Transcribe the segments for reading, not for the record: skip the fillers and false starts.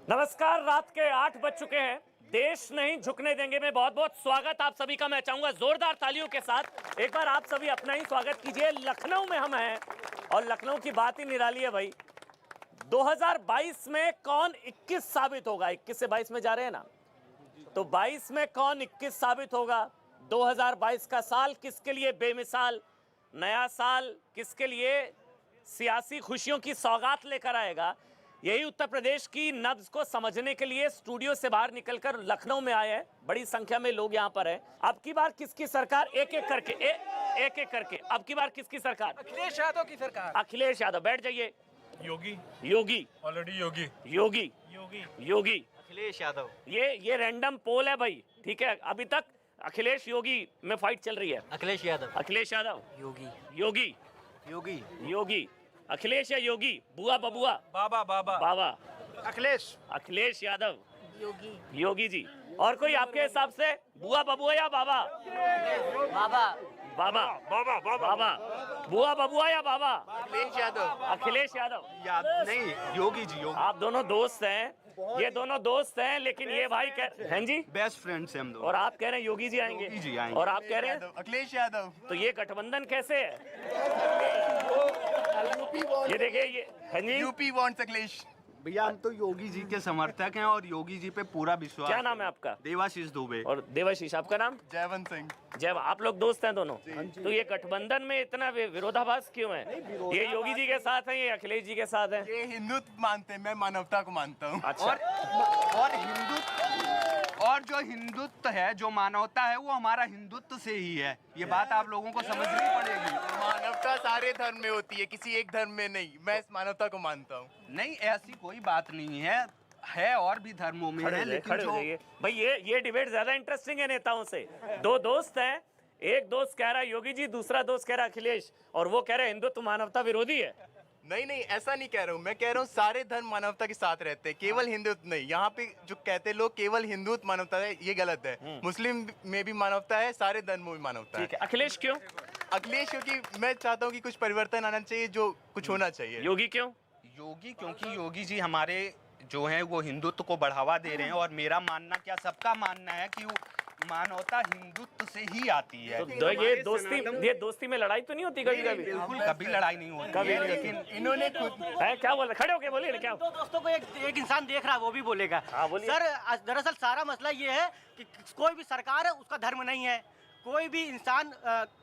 नमस्कार, रात के 8 बज चुके हैं। देश नहीं झुकने देंगे में बहुत बहुत स्वागत आप सभी का मैं चाहूंगा जोरदार तालियों के साथ। एक बार आप सभी अपना ही स्वागत कीजिए। लखनऊ में हम हैं और लखनऊ की बात ही निराली है भाई। 2022 में कौन 21 साबित होगा? 21 से 22 में जा रहे हैं ना, तो 22 में कौन 21 साबित होगा? 2022 का साल किसके लिए बेमिसाल नया साल, किसके लिए सियासी खुशियों की सौगात लेकर आएगा? यही उत्तर प्रदेश की नब्ज को समझने के लिए स्टूडियो से बाहर निकलकर लखनऊ में आए हैं। बड़ी संख्या में लोग यहाँ पर हैं। अब की बार किसकी सरकार? एक एक करके अब की बार किसकी सरकार? अखिलेश यादव की सरकार। अखिलेश यादव, बैठ जाइए। योगी ऑलरेडी योगी अखिलेश यादव। ये रैंडम पोल है भाई, ठीक है। अभी तक अखिलेश योगी में फाइट चल रही है। अखिलेश यादव। योगी अखिलेश या योगी? बुआ बबुआ? बाबा अखिलेश यादव, योगी जी। और कोई आपके हिसाब से बुआ बबुआ या बाबा? बाबा बुआ बबुआ या बाबा? अखिलेश यादव नहीं, योगी जी। आप दोनों दोस्त हैं, ये दोनों दोस्त हैं, लेकिन ये भाई हैं जी बेस्ट फ्रेंड्स हैं हम दोनों। और आप कह रहे हैं योगी जी आएंगे? योगी जी आएंगे। और आप कह रहे हैं अखिलेश यादव। तो ये गठबंधन कैसे है? ये देखिए, ये हैं जी। UP wants Akhilesh. भैया हम तो योगी जी के समर्थक हैं और योगी जी पे पूरा विश्वास। क्या नाम है आपका? देवाशीष दुबे। और देवाशीष, आपका नाम? जयवंत सिंह। आप लोग दोस्त हैं दोनों? तो ये गठबंधन में इतना विरोधाभास क्यों है? ये योगी जी के साथ है, ये अखिलेश जी के साथ है। ये हिंदुत्व मानते हैं, मैं मानवता को मानता हूँ। अच्छा। और जो हिंदुत्व है, जो मानवता है, वो हमारा हिंदुत्व से ही है। ये बात आप लोगों को समझनी पड़ेगी। मानवता सारे धर्म में होती है, किसी एक धर्म में नहीं। मैं इस मानवता को मानता हूँ। नहीं, ऐसी कोई बात नहीं है और भी धर्मों में है, लेकिन जो भाई ये डिबेट ज्यादा इंटरेस्टिंग है नेताओं से। दो दोस्त हैं, एक दोस्त कह रहा है योगी जी, दूसरा दोस्त कह रहा है अखिलेश, और वो कह रहे हैं हिंदुत्व मानवता विरोधी है। नहीं, ऐसा नहीं कह रहा हूँ। मैं कह रहा हूँ सारे धर्म मानवता के साथ रहते हैं, केवल हिंदुत्व नहीं। यहाँ पे जो कहते हैं लोग केवल हिंदुत्व मानवता है, ये गलत है। मुस्लिम में भी मानवता है, सारे धर्मों में मानवता है। अखिलेश क्यों? अखिलेश क्योंकि मैं चाहता हूँ कि कुछ परिवर्तन आना चाहिए, जो कुछ होना चाहिए। योगी क्यों? योगी क्योंकि योगी जी हमारे जो हैं वो हिंदुत्व को बढ़ावा दे रहे हैं। और मेरा मानना, क्या सबका मानना है कि मानवता हिंदुत्व से ही आती है। तो ये दोस्ती में लड़ाई तो नहीं होती कभी कभी? बिल्कुल, कभी लड़ाई नहीं होती कभी, लेकिन इन्होंने खुद क्या बोल रहे? खड़े होके बोलिए ना। क्या दो दोस्तों को एक इंसान देख रहा है, वो भी बोलेगा। हाँ, बोलिए। सर, दरअसल सारा मसला ये है कि कोई भी सरकार है, उसका धर्म नहीं है। कोई भी इंसान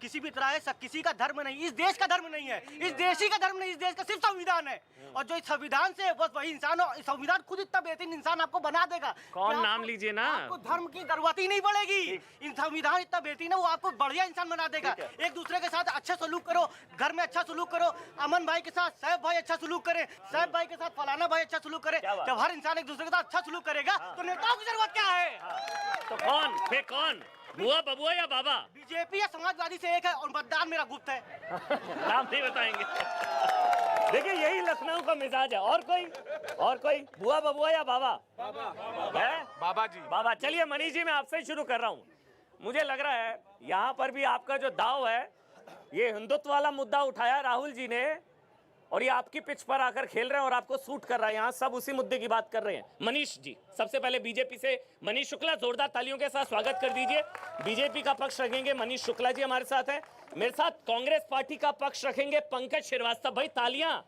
किसी भी तरह है, किसी का धर्म नहीं। इस देश का धर्म नहीं है, इस देश ही का धर्म नहीं। इस देश का सिर्फ संविधान है, और जो इस संविधान से बस वही इंसान हो। संविधान खुद इतना बेहतरीन इंसान आपको बना देगा। कौन नाम लीजिए ना। आपको धर्म की जरूरत ही नहीं पड़ेगी। इन संविधान इतना बेहतरीन है, वो आपको बढ़िया इंसान बना देगा। एक दूसरे के साथ अच्छा सलूक करो, घर में अच्छा सलूक करो। अमन भाई के साथ सैफ भाई अच्छा सलूक करे, सैफ भाई के साथ फलाना भाई अच्छा सलूक करे। जब हर इंसान एक दूसरे के साथ अच्छा सलूक करेगा तो नेताओं की जरूरत क्या है? तो कौन बुआ बबुआ या बाबा? बीजेपी या समाजवादी से एक है, और मतदान मेरा गुप्त है। नाम नहीं बताएंगे। देखिए, यही लखनऊ का मिजाज है। और कोई बुआ बबुआ या बाबा? है बाबा जी। बाबा। चलिए मनीष जी, मैं आपसे ही शुरू कर रहा हूँ। मुझे लग रहा है यहाँ पर भी आपका जो दाव है, ये हिंदुत्व वाला मुद्दा उठाया राहुल जी ने, और ये आपकी पिच पर आकर खेल रहे हैं और आपको सूट कर रहा है। यहाँ सब उसी मुद्दे की बात कर रहे हैं। मनीष जी, सबसे पहले बीजेपी से मनीष शुक्ला, जोरदार तालियों के साथ स्वागत कर दीजिए। बीजेपी का पक्ष रखेंगे मनीष शुक्ला जी हमारे साथ हैं। मेरे साथ कांग्रेस पार्टी का पक्ष रखेंगे पंकज श्रीवास्तव भाई, तालियां।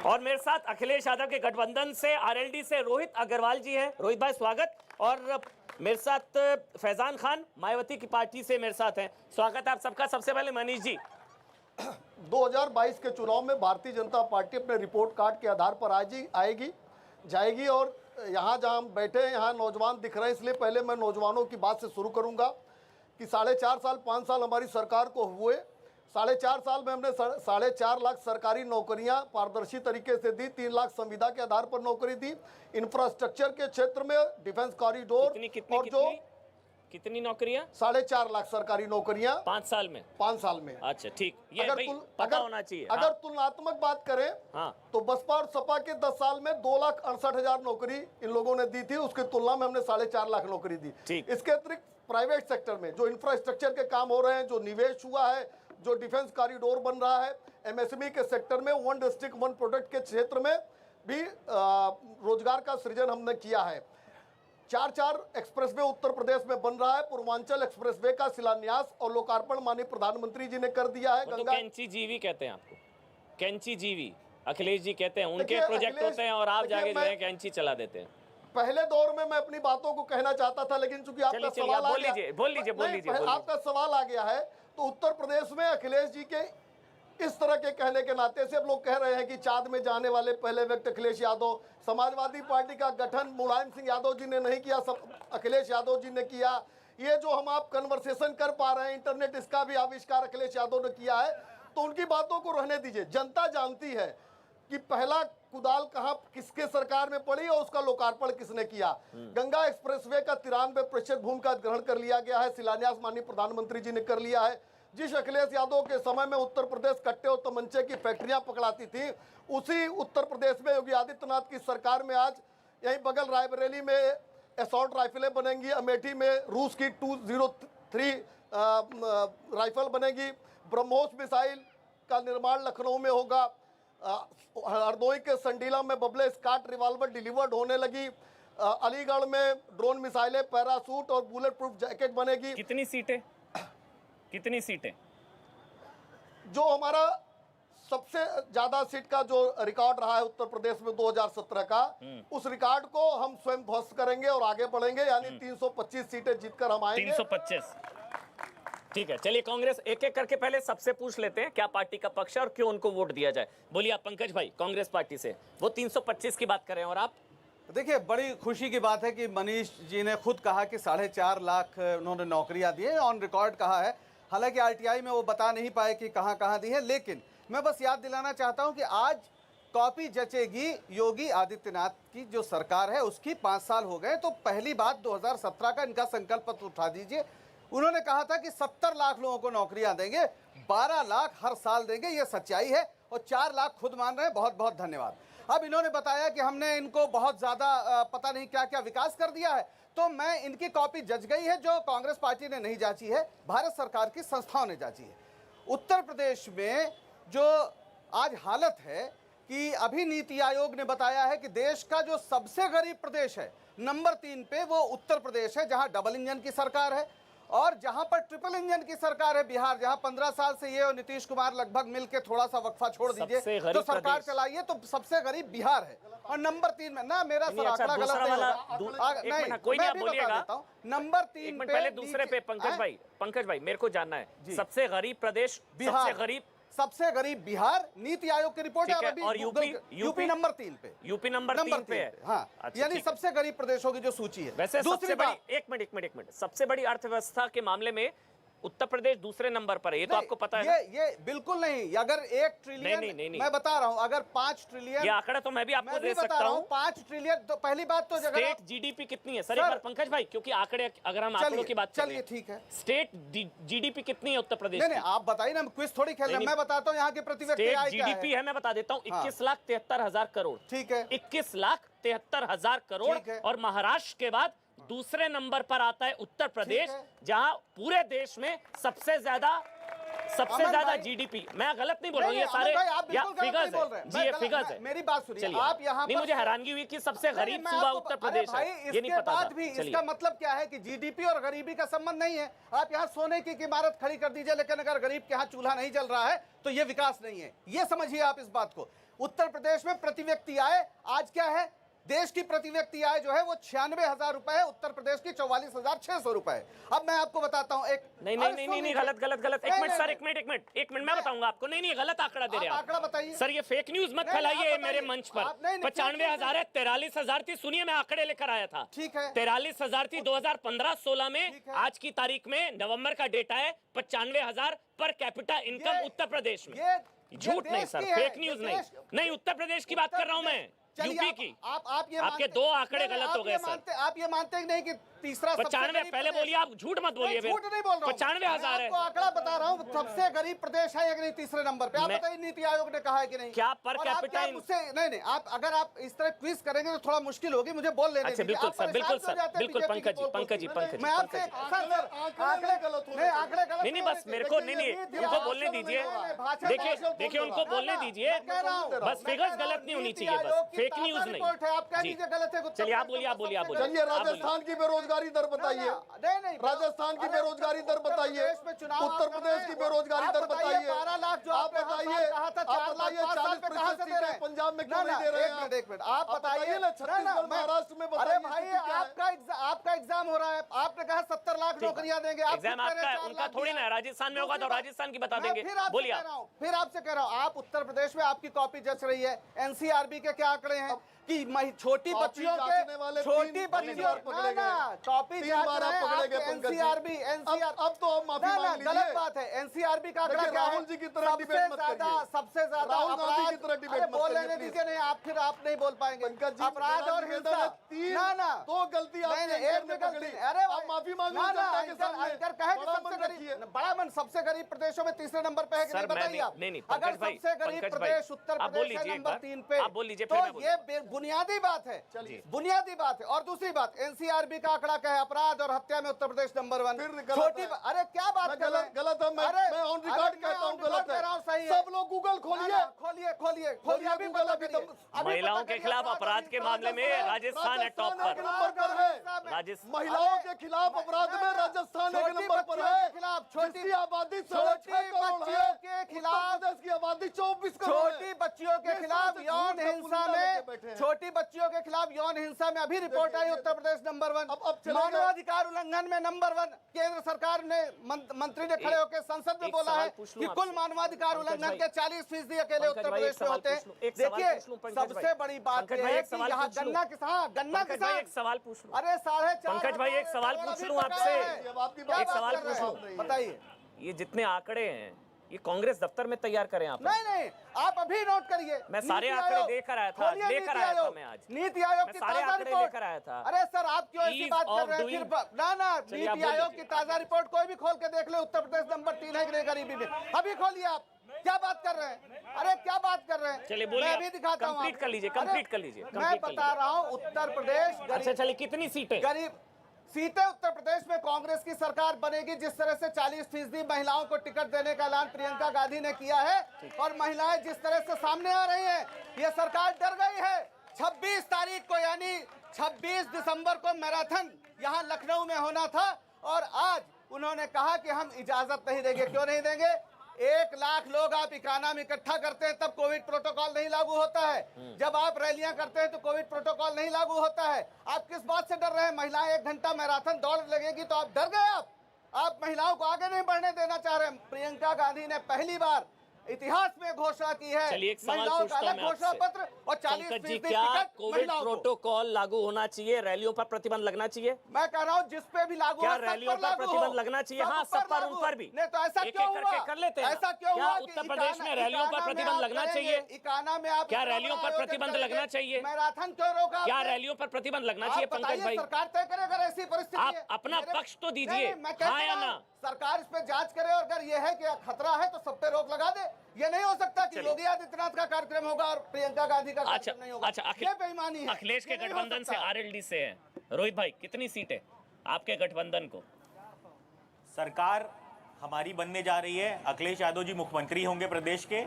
और मेरे साथ अखिलेश यादव के गठबंधन से आरएलडी से रोहित अग्रवाल जी हैं। रोहित भाई स्वागत। और मेरे साथ फैजान खान मायावती की पार्टी से मेरे साथ हैं। स्वागत है आप सबका। सबसे पहले मनीष जी, 2022 के चुनाव में भारतीय जनता पार्टी अपने रिपोर्ट कार्ड के आधार पर आएगी जाएगी। और यहाँ जहाँ हम बैठे हैं, यहाँ नौजवान दिख रहे हैं, इसलिए पहले मैं नौजवानों की बात से शुरू करूँगा कि 4.5 साल 5 साल हमारी सरकार को हुए। 4.5 साल में हमने 4.5 लाख सरकारी नौकरियां पारदर्शी तरीके से दी, 3 लाख संविदा के आधार पर नौकरी दी। इंफ्रास्ट्रक्चर के क्षेत्र में डिफेंस कॉरिडोर कितनी नौकरियां? 4.5 लाख सरकारी नौकरियां 5 साल में। 5 साल में। अच्छा, ठीक। ये पता होना चाहिए। अगर तुलनात्मक बात करें, तो बसपा और सपा के 10 साल में 2,68,000 नौकरी इन लोगों ने दी थी, उसकी तुलना में हमने 4.5 लाख नौकरी दी। इसके अतिरिक्त प्राइवेट सेक्टर में जो इंफ्रास्ट्रक्चर के काम हो रहे हैं, जो निवेश हुआ है, जो डिफेंस कॉरिडोर बन रहा है, एमएसएमई के सेक्टर में, वन डिस्ट्रिक्ट वन प्रोडक्ट के क्षेत्र में भी रोजगार का सृजन हमने किया है। 4 एक्सप्रेसवे उत्तर प्रदेश में बन रहा है। पूर्वांचल एक्सप्रेसवे का शिलान्यास और लोकार्पण माननीय प्रधानमंत्री जी ने कर दिया है। वो तो गंगा कैंची जीवी कहते हैं आपको, कैंची जीवी अखिलेश जी कहते हैं, उनके देखिए, प्रोजेक्ट अखिलेश, होते हैं और आप देखिए, जाके जो मैं- है कैंची चला देते हैं। पहले दौर में मैं अपनी बातों को कहना चाहता था, लेकिन चूंकि आपका चलिए, सवाल आप आ बोल गया, लीजिए, बोल लीजिए, बोल नहीं, लीजिए, बोल लीजिए। आपका सवाल आ गया है, तो उत्तर प्रदेश में अखिलेश जी के इस तरह के कहने के नाते से अब लोग कह रहे हैं कि चांद में जाने वाले पहले व्यक्ति अखिलेश यादव, समाजवादी पार्टी का गठन मुलायम सिंह यादव जी ने नहीं किया, सब अखिलेश यादव जी ने किया। ये जो हम आप कन्वर्सेशन कर पा रहे हैं इंटरनेट, इसका भी आविष्कार अखिलेश यादव ने किया है। तो उनकी बातों को रहने दीजिए। जनता जानती है कि पहला कुदाल कहां किसके सरकार में पड़ी और उसका लोकार्पण किसने किया। गंगा एक्सप्रेसवे का 93% भूमि का ग्रहण कर लिया गया है। शिलान्यास माननीय प्रधानमंत्री जी ने कर लिया है। जिस अखिलेश यादव के समय में उत्तर प्रदेश कट्टे और तमंचे की फैक्ट्रियां पकड़ाती थी, उसी उत्तर प्रदेश में योगी आदित्यनाथ की सरकार में आज यहीं बगल रायबरेली में असॉल्ट राइफलें बनेंगी, अमेठी में रूस की 203 राइफल बनेगी, ब्रह्मोस मिसाइल का निर्माण लखनऊ में होगा, हरदोई के संडीला में बबले स्काट रिवॉल्वर डिलीवर्ड होने लगी, अलीगढ़ में ड्रोन मिसाइलें, पैरासूट और बुलेट प्रूफ जैकेट बनेगी। कितनी सीटें, कितनी सीटें? जो हमारा सबसे ज्यादा सीट का जो रिकॉर्ड रहा है उत्तर प्रदेश में 2017 का, उस रिकॉर्ड को हम स्वयं ध्वस्त करेंगे और आगे बढ़ेंगे, यानी 325 सीटें जीतकर हम आएंगे। 325। ठीक है, चलिए कांग्रेस एक एक करके पहले सबसे पूछ लेते हैं क्या पार्टी का पक्ष है और क्यों उनको वोट दिया जाए। बोलिए आप पंकज भाई, कांग्रेस पार्टी से वो 325 की बात कर रहे हैं और आप? देखिए, बड़ी खुशी की बात है कि मनीष जी ने खुद कहा कि 4.5 लाख उन्होंने नौकरियां दी है, ऑन रिकॉर्ड कहा है। हालांकि आरटीआई में वो बता नहीं पाए कि कहां कहां दी है, लेकिन मैं बस याद दिलाना चाहता हूं कि आज कॉपी जचेगी योगी आदित्यनाथ की जो सरकार है उसकी 5 साल हो गए। तो पहली बात 2017 का इनका संकल्प पत्र उठा दीजिए। उन्होंने कहा था कि 70 लाख लोगों को नौकरियां देंगे, 12 लाख हर साल देंगे, ये सच्चाई है, और 4 लाख खुद मान रहे हैं। बहुत बहुत धन्यवाद। अब इन्होंने बताया कि हमने इनको बहुत ज़्यादा पता नहीं क्या क्या विकास कर दिया है, तो मैं इनकी कॉपी जच गई है जो कांग्रेस पार्टी ने नहीं जांची है, भारत सरकार की संस्थाओं ने जांची है। उत्तर प्रदेश में जो आज हालत है कि अभी नीति आयोग ने बताया है कि देश का जो सबसे गरीब प्रदेश है नंबर 3 पे वो उत्तर प्रदेश है, जहां डबल इंजन की सरकार है, और जहां पर ट्रिपल इंजन की सरकार है बिहार, जहां 15 साल से ये और नीतीश कुमार लगभग मिलकर थोड़ा सा वक्फा छोड़ दीजिए तो सरकार चलाइए, तो सबसे गरीब बिहार है। और नंबर 3 में ना, मेरा सर आंकड़ा गलत नहीं होगा, कोई नहीं, मैं भी बता देता हूं, नंबर 3 पे पहले दूसरे पे पंकज भाई मेरे को जानना है सबसे गरीब प्रदेश, सबसे गरीब बिहार, नीति आयोग की रिपोर्ट है। अभी और यूपी नंबर 3 पे, यूपी नंबर 3 पे है। हाँ, अच्छा, यानी सबसे गरीब प्रदेशों की जो सूची है। वैसे सबसे बड़ी, एक मिनट, सबसे बड़ी अर्थव्यवस्था के मामले में उत्तर प्रदेश दूसरे नंबर पर है, ये तो आपको पता है। ये बिल्कुल नहीं। अगर 1 ट्रिलियन, नहीं, मैं बता रहा हूं, अगर 5 ट्रिलियन, ये आंकड़ा तो मैं भी आपको दे सकता हूं। 5 ट्रिलियन, तो पहली बात तो स्टेट जीडीपी कितनी है सर, एक बार पंकज भाई, क्योंकि आंकड़े, अगर हम आंकड़ों की बात चलिए ठीक है, स्टेट जीडीपी कितनी है उत्तर प्रदेश? नहीं, आप बताइए ना, क्विज थोड़ी खेल रहे हैं, मैं बताता हूं यहाँ के प्रति व्यक्ति आय क्या है। जीडीपी है, मैं बता देता हूँ, 21,73,000 करोड़। ठीक है, 21,73,000 करोड़। और महाराष्ट्र के बाद दूसरे नंबर पर आता है उत्तर प्रदेश, जहां पूरे देश में सबसे ज्यादा जीडीपी। मैं गलत नहीं बोल रहा हूँ, ये सारे फिगर्स है जी, ये फिगर्स है। मेरी बात सुनिए, आप यहाँ नहीं, मुझे हैरानगी हुई कि सबसे गरीब सूबा उत्तर प्रदेश है, ये नहीं पता था। भी इसका मतलब क्या है कि जीडीपी और गरीबी का संबंध नहीं है। आप यहाँ सोने की इमारत खड़ी कर दीजिए, लेकिन अगर गरीब के यहाँ चूल्हा नहीं जल रहा है तो ये विकास नहीं है। ये समझिए आप इस बात को। उत्तर प्रदेश में प्रति व्यक्ति आय आज क्या है? देश की प्रति व्यक्ति आय जो है वो 96,000 रुपए है, उत्तर प्रदेश की 44,600 रुपए है। अब मैं आपको बताता हूँ एक नहीं, गलत। एक मिनट मैं बताऊंगा आपको। नहीं, गलत आंकड़ा दे रहे हैं आंकड़ा बताइए सर, ये फेक न्यूज मत फैलाइए मेरे मंच पर। 95,000 है, 43,000 थी। सुनिए, मैं आंकड़े लेकर आया था। ठीक है, 43,000 थी 2015-16 में। आज की तारीख में नवंबर का डेटा है 95,000 per capita income Uttar Pradesh में। झूठ नहीं सर, फेक न्यूज नहीं, उत्तर प्रदेश की बात कर रहा हूं मैं, यूपी की। आप ये आपके 2 आंकड़े गलत हो गए सर। आप ये मानते हैं नहीं कि तीसरा 95, पहले बोलिए, आप झूठ मत बोलिए। झूठ नहीं बोल रहा हूं, 95,000 है। आपको आंकड़ा बता रहा हूं, सबसे गरीब प्रदेश है या नहीं तीसरे नंबर पे? आप बताइए, नीति आयोग ने कहा है कि नहीं? क्या पर कैपिटा? नहीं, आप अगर आप इस तरह क्विज करेंगे तो थोड़ा मुश्किल होगी, मुझे बोल लेने दीजिए। बिल्कुल पंकज जी, मैं आपसे आंकड़े गलत नहीं, बस मेरे को नहीं, उनको बोलने दीजिए। देखिए, उनको बोलने दीजिए, बस फिगर्स गलत नहीं होनी चाहिए, बस फेक न्यूज नहीं। रिपोर्ट है, आप कह जी। दीजिए गलत है। चलिए आप बोलिए, आप बोलिए, आप बोलिए। चलिए राजस्थान की बेरोजगारी दर बताइए, नहीं राजस्थान की बेरोजगारी दर बताइए, उत्तर प्रदेश की बेरोजगारी दर बताइए, 12 लाख जो आप बताइए, कहा था, 4 लाख 40% सीटें पंजाब में क्यों नहीं दे रहे हैं? एक मिनट आप बताइए ना, छत्तीसगढ़ महाराष्ट्र में अरे बताइए भाई स्थिति क्या है? आपका एग्जाम हो रहा है, आपने कहा 70 लाख नौकरियां देंगे, आप एग्जाम खुद कह रहे आपका हैं है, 4 उनका लाख थोड़ी दिया। ना है। राजस्थान में होगा तो राजस्थान की बता मैं देंगे। बोलिए आप। फिर आपसे कह रहा हूँ, आप उत्तर प्रदेश में आपकी कॉपी जच रही है। एनसीआरबी के क्या आंकड़े हैं कि छोटी कॉपी बच्चियों जांचने वाले के छोटी तीन बच्चियों बार पकड़े गए। कॉपी 3 बार आप पकड़े गए पंकज जी। एनसीआरबी अब तो आप माफी मांग लीजिए। गलत बात है। एनसीआरबी का आंकड़ा देखिए, क्या है? राहुल जी की तरह डिबेट मत करिए। सबसे ज्यादा राहुल गांधी की तरह अपराध, डिबेट अरे मत बोल करिए, लेने प्लीज। दीजिए। नहीं आप फिर आप नहीं बोल पाएंगे। पंकज जी, अपराध और निवेदन हिंसा है, तीन ना दो गलती आपने नहीं, एंकर एक ने भी गलती पकड़ी। नहीं। अरे आप माफी मांगिए जनता के सामने। एंकर कहे कि बड़ा सबसे मन रखिए। गरीब, बड़ा मन सबसे गरीब प्रदेशों में तीसरे नंबर पे है कि सर, नहीं मैं बताइए आप। नहीं, अगर पंकज भाई, सबसे गरीब पंकज प्रदेश भाई, उत्तर आप बोल प्रदेश है लीजिए एक नंबर बार। 3 पे, आप बोल लीजिए, फिर मैं तो बोलूंगा। ये बुनियादी बात है। चलिए। बुनियादी बात है। और दूसरी बात, एनसीआरबी का आंकड़ा क्या है? अपराध और हत्या में उत्तर प्रदेश नंबर 1। फिर गलत छोटी है। अरे क्या बात मैं कर रहे हैं? गलत है। मैं ऑन रिकॉर्ड कहता हूँ गलत है। सब लोग गूगल खोलिए। खोलिए खोलिए अभी गूगल, पता अभी करिए। तो- अभी महिलाओं पता के करिए खिलाफ अपराध के मामले में राजस्थान है टॉप राजस्थान एक पर। नंबर पर है। राजस्थान महिलाओं के खिलाफ अपराध में राजस्थान एक नंबर पर है। जिसकी आबादी 6.5 करोड़ है। के खिलाफ उत्तर प्रदेश की आबादी 24 करोड़ है। छोटी बच्चियों के ये खिलाफ सबसे यौन झूठ का हिंसा पुलिंदा लेके बैठे में हैं। छोटी बच्चियों के खिलाफ यौन हिंसा में अभी रिपोर्ट आई उत्तर प्रदेश नंबर 1। अब चले गए। मानवाधिकार उल्लंघन में नंबर 1। केंद्र सरकार ने मंत्री ने खड़े होकर संसद में एक बोला सवाल है पूछ कि लूं कुल आपसे। मानवाधिकार पंकज उल्लंघन भाई, के 40% अकेले पंकज उत्तर भाई, प्रदेश एक में सवाल होते हैं। पूछ लूं, एक सवाल देखिए पूछ लूं, पंकज सबसे भाई। बड़ी बात पंकज यह भाई, है एक कि सवाल यहाँ पूछ लूं। गन्ना किसान पंकज भाई, एक सवाल पूछ लूं। अरे 4.5 पंकज भाई, एक सवाल पूछ लूं आपसे। अब आपकी क्या बात बात सवाल कर रहे पूछ हैं? लूं। बताइए। ये जितने आंकड़े हैं ये कांग्रेस दफ्तर में तैयार करें आप। नहीं आप अभी नोट करिए। मैं सारे नीति आंकड़े आयोग, लेकर आया था, खोलिए लेकर नीति आया था आयोग। मैं आज। नीति आयोग मैं की सारे ताजा आंकड़े रिपोर्ट लेकर आया था। अरे सर आप क्यों ऐसी Ease बात कर of रहे हैं? doing- फिर ना चलिए, आप नीति बोल आयोग लीजिए। की ताजा रिपोर्ट कोई भी खोल के देख ले, उत्तर प्रदेश नंबर 3 है कि नहीं गरीबी में। अभी खोलिए आप। क्या बात कर रहे हैं? अरे क्या बात कर रहे हैं? चलिए, बोलिए मैं आप। अभी दिखाता हूँ कंप्लीट आपको। कर लीजिए, अरे, कंप्लीट कर लीजिए, मैं कंप्लीट कर बता लीजिए। रहा हूँ उत्तर प्रदेश अच्छा चलिए, कितनी सीटें? गरीब सीटें उत्तर प्रदेश में कांग्रेस की सरकार बनेगी। जिस तरह से 40% महिलाओं को टिकट देने का ऐलान प्रियंका गांधी ने किया है और महिलाएं जिस तरह से सामने आ रही हैं, ये सरकार डर गई है। 26 तारीख को यानी 26 दिसंबर को मैराथन यहाँ लखनऊ में होना था और आज उन्होंने कहा कि हम इजाजत नहीं देंगे। क्यों नहीं देंगे? 1 लाख लोग आप इकाना में इकट्ठा करते हैं तब कोविड प्रोटोकॉल नहीं लागू होता है। जब आप रैलियां करते हैं तो कोविड प्रोटोकॉल नहीं लागू होता है। आप किस बात से डर रहे हैं? महिलाएं 1 घंटा मैराथन दौड़ लगेगी तो आप डर गए। आप महिलाओं को आगे नहीं बढ़ने देना चाह रहे हैं। प्रियंका गांधी ने पहली बार इतिहास में घोषणा की है चलिए, एक सवाल महिलाओं का पूछता हूं अलग मैं घोषणा आपसे। पत्र और पंकज जी, 40% क्या टिकट कोविड महिलाओं को। प्रोटोकॉल लागू होना चाहिए? रैलियों पर प्रतिबंध लगना चाहिए? मैं कह रहा हूँ जिस पे भी लागू क्या हो, सब रैलियों पर लागू हो। प्रतिबंध लगना चाहिए? हाँ, सब पर, लागू उन पर भी। नहीं तो ऐसा एक-एक क्यों करके हुआ? कर लेते हैं ना। ऐसा क्यों क्या हुआ कि उत्तर प्रदेश में इकाना- रैलियों पर इकाना में प्रतिबंध आप लगना करेंगे, चाहिए? इकाना में आप क्या इतना रैलियों बड़ा पर आयोजन प्रतिबंध करेंगे? लगना चाहिए? मैराथन क्यों रोका क्या आपने? रैलियों पर प्रतिबंध लगना चाहिए? आप पंकज बताइए, भाई, सरकार तय करे अगर ऐसी परिस्थिति आप है। अपना मेरे- पक्ष तो दीजिए। नहीं, मैं कहता हाँ या हूं, ना? सरकार इस पे जांच करे और अगर ये है कि खतरा है तो सब पे रोक लगा दे। ये नहीं हो सकता कि चलिए। योगी आदित्यनाथ का कार्यक्रम होगा और प्रियंका गांधी का अच्छा कार्यक्रम नहीं होगा। अच्छा, ये बेईमानी है। अखिलेश के ये नहीं हो गठबंधन से सकता। आरएलडी से है। रोहित भाई, कितनी सीटें आपके गठबंधन को? सरकार हमारी बनने जा रही है। अखिलेश यादव जी मुख्यमंत्री होंगे प्रदेश के।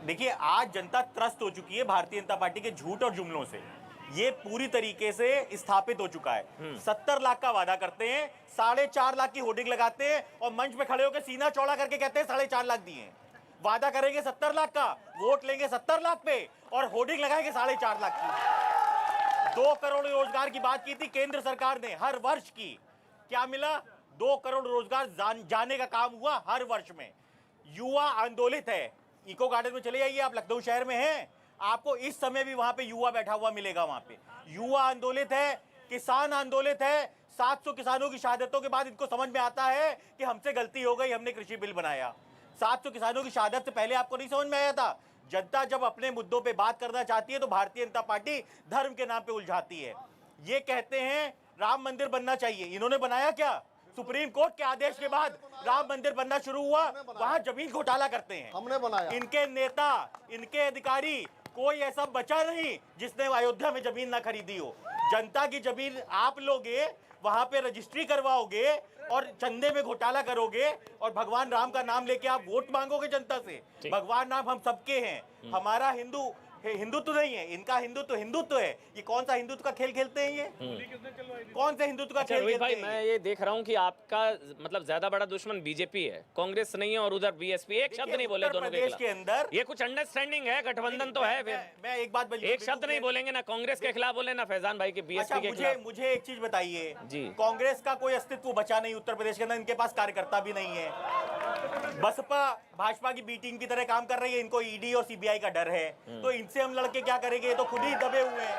देखिए, आज जनता त्रस्त हो चुकी है भारतीय जनता पार्टी के झूठ और जुमलों से। ये पूरी तरीके से स्थापित हो चुका है। 70 लाख का वादा करते हैं, 4.5 लाख की होर्डिंग लगाते हैं और मंच पे खड़े होकर सीना चौड़ा करके कहते हैं 4.5 लाख दिए हैं। वादा करेंगे 70 लाख का, वोट लेंगे 70 लाख पे और होर्डिंग लगाएंगे 4.5 लाख की। 2 करोड़ रोजगार की बात की थी केंद्र सरकार ने हर वर्ष की। क्या मिला? 2 करोड़ रोजगार जाने का काम हुआ हर वर्ष में। युवा आंदोलित है। इको गार्डन में चले जाइए, आप लखनऊ शहर में हैं, आपको इस समय भी वहां पे युवा बैठा हुआ मिलेगा। वहां पे युवा आंदोलित है, किसान आंदोलित है। 700 किसानों की शहादतों के बाद इनको समझ में आता है कि हमसे गलती हो गई, हमने कृषि बिल बनाया। 700 किसानों की शहादत से पहले आपको नहीं समझ में आया था। जनता जब अपने मुद्दों पे बात करना चाहती है तो भारतीय जनता पार्टी धर्म के नाम पे उलझाती है। ये कहते हैं राम मंदिर बनना चाहिए, इन्होंने बनाया क्या? सुप्रीम कोर्ट के आदेश के बाद राम मंदिर बनना शुरू हुआ, वहां जमीन घोटाला करते हैं। हमने बनाया। इनके नेता, इनके अधिकारी, कोई ऐसा बचा नहीं जिसने अयोध्या में जमीन ना खरीदी हो। जनता की जमीन आप लोगे, वहां पे रजिस्ट्री करवाओगे और चंदे में घोटाला करोगे और भगवान राम का नाम लेके आप वोट मांगोगे जनता से। भगवान राम हम सबके हैं। हमारा हिंदू हिंदुत्व नहीं है इनका, हिंदुत्व है। ये कौन सा हिंदुत्व का खेल खेलते हैं ये? कौन से हिंदुत्व का अच्छा खेल रोहित भाई, खेलते हैं मैं ये देख रहा हूँ कि आपका मतलब ज्यादा बड़ा दुश्मन बीजेपी है, कांग्रेस नहीं है, और उधर बीएसपी। एक शब्द नहीं बोले दोनों प्रदेश के अंदर। ये कुछ अंडरस्टैंडिंग है, गठबंधन तो है। मैं एक बात एक शब्द नहीं बोलेंगे ना कांग्रेस के खिलाफ बोले ना फैजान भाई के बीएसपी के अच्छा, खिलाफ। मुझे एक चीज बताइए जी। कांग्रेस का कोई अस्तित्व बचा नहीं उत्तर प्रदेश के अंदर, इनके पास कार्यकर्ता भी नहीं है। बसपा भाजपा की बी टीम की तरह काम कर रही है, इनको ईडी और सीबीआई का डर है, तो इनसे हम लड़के क्या करेंगे? ये तो खुद ही दबे हुए हैं।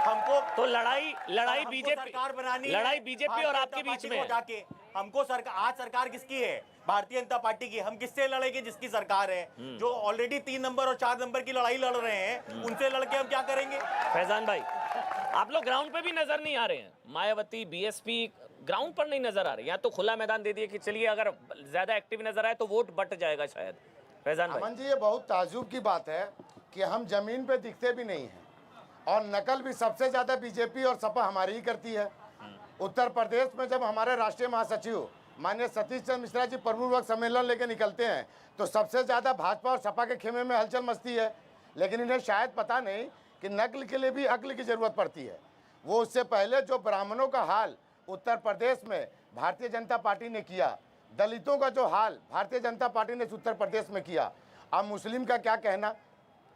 हमको तो लड़ाई हमको बीजेपी, सरकार बनानी है, लड़ाई बीजेपी और आपके बीच में है। जाके हमको सरकार, आज सरकार किसकी है? भारतीय जनता पार्टी की। हम किससे लड़ेंगे? जिसकी सरकार है, जो ऑलरेडी 3 नंबर और 4 नंबर की लड़ाई लड़ रहे हैं, उनसे लड़के हम क्या करेंगे? फैजान भाई, आप लोग ग्राउंड पे भी नजर नहीं आ रहे हैं। मायावती बीएसपी ग्राउंड पर नहीं नजर आ रहे। यहाँ तो खुला मैदान दे दिए कि चलिए अगर ज्यादा एक्टिव नजर आए तो वोट बट जाएगा शायद। फैजान भाई, अमन जी, ये बहुत ताज्जुब की बात है कि हम जमीन पे दिखते भी नहीं हैं और नकल भी सबसे ज्यादा बीजेपी और सपा हमारी ही करती है। उत्तर प्रदेश में जब हमारे राष्ट्रीय महासचिव माननीय सतीश चंद्र मिश्रा जी प्रमुख सम्मेलन लेके निकलते हैं तो सबसे ज्यादा भाजपा और सपा के खेमे में हलचल मचती है। लेकिन इन्हें शायद पता नहीं कि नकल के लिए भी अक्ल की जरूरत पड़ती है। वो उससे पहले जो ब्राह्मणों का हाल उत्तर प्रदेश में भारतीय जनता पार्टी ने किया, दलितों का जो हाल भारतीय जनता पार्टी ने उत्तर प्रदेश में किया, अब मुस्लिम का क्या कहना,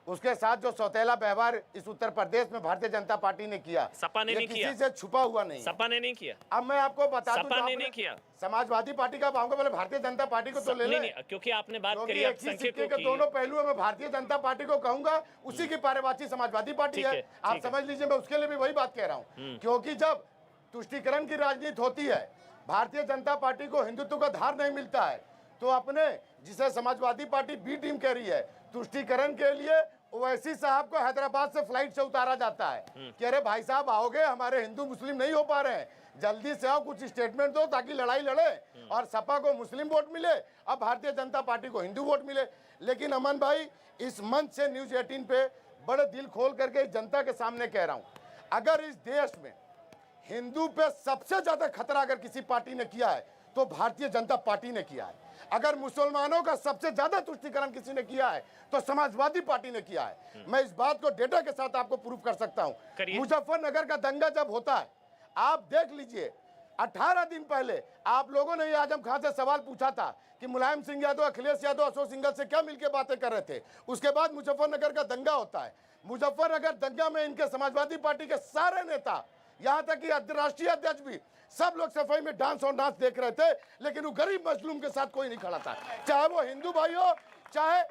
उसके साथ जो सौतेला व्यवहार इस उत्तर प्रदेश में भारतीय जनता पार्टी ने किया, सपा ने ये नहीं किसी किया। से छुपा हुआ नहीं है। सपा ने नहीं किया। अब मैं आपको बता दूं, सपा जो ने आपने नहीं किया। समाजवादी पार्टी का आऊंगा, पहले भारतीय जनता पार्टी को तो ले नहीं लें। नहीं, क्योंकि आपने बात क्योंकि करी आप एक ही सिक्के संख्यकों के की। दोनों पहलू है। मैं भारतीय जनता पार्टी को कहूंगा, उसी की पर्यायवाची समाजवादी पार्टी ठीक है। है, आप ठीक है। समझ लीजिए, मैं उसके लिए भी वही बात कह रहा हूँ। क्योंकि जब तुष्टीकरण की राजनीति होती है, भारतीय जनता पार्टी को हिंदुत्व का धार नहीं मिलता है, तो अपने जिसे समाजवादी पार्टी बी टीम कह रही है, तुष्टीकरण के लिए ओवैसी साहब को हैदराबाद से फ्लाइट से उतारा जाता है कि अरे भाई साहब आओगे, हमारे हिंदू मुस्लिम नहीं हो पा रहे हैं, जल्दी से आओ, कुछ स्टेटमेंट दो ताकि लड़ाई लड़े और सपा को मुस्लिम वोट मिले, अब भारतीय जनता पार्टी को हिंदू वोट मिले। लेकिन अमन भाई, इस मंच से न्यूज 18 पे बड़े दिल खोल करके जनता के सामने कह रहा हूं, अगर इस देश में हिंदू पे सबसे ज्यादा खतरा अगर किसी पार्टी ने किया है तो भारतीय जनता पार्टी ने किया है। अगर मुसलमानों का सबसे ज्यादा तुष्टीकरण किसी ने किया है तो समाजवादी पार्टी ने किया है। मैं इस बात को डेटा के साथ आपको प्रूव कर सकता हूं। मुजफ्फरनगर का दंगा जब होता है, आप देख लीजिए, 18 दिन पहले आप लोगों ने आजम खान से सवाल पूछा था कि मुलायम सिंह यादव, अखिलेश यादव, अशोक सिंघल से क्या मिलकर बातें कर रहे थे। उसके बाद मुजफ्फरनगर का दंगा होता है। मुजफ्फरनगर दंगा में इनके समाजवादी पार्टी के सारे नेता, यहाँ तक कि राष्ट्रीय अध्यक्ष भी, सब लोग सफाई में डांस और नाच देख रहे थे, लेकिन वो गरीब मजलूम के साथ कोई नहीं खड़ा था, चाहे वो हिंदू भाई हो, चाहे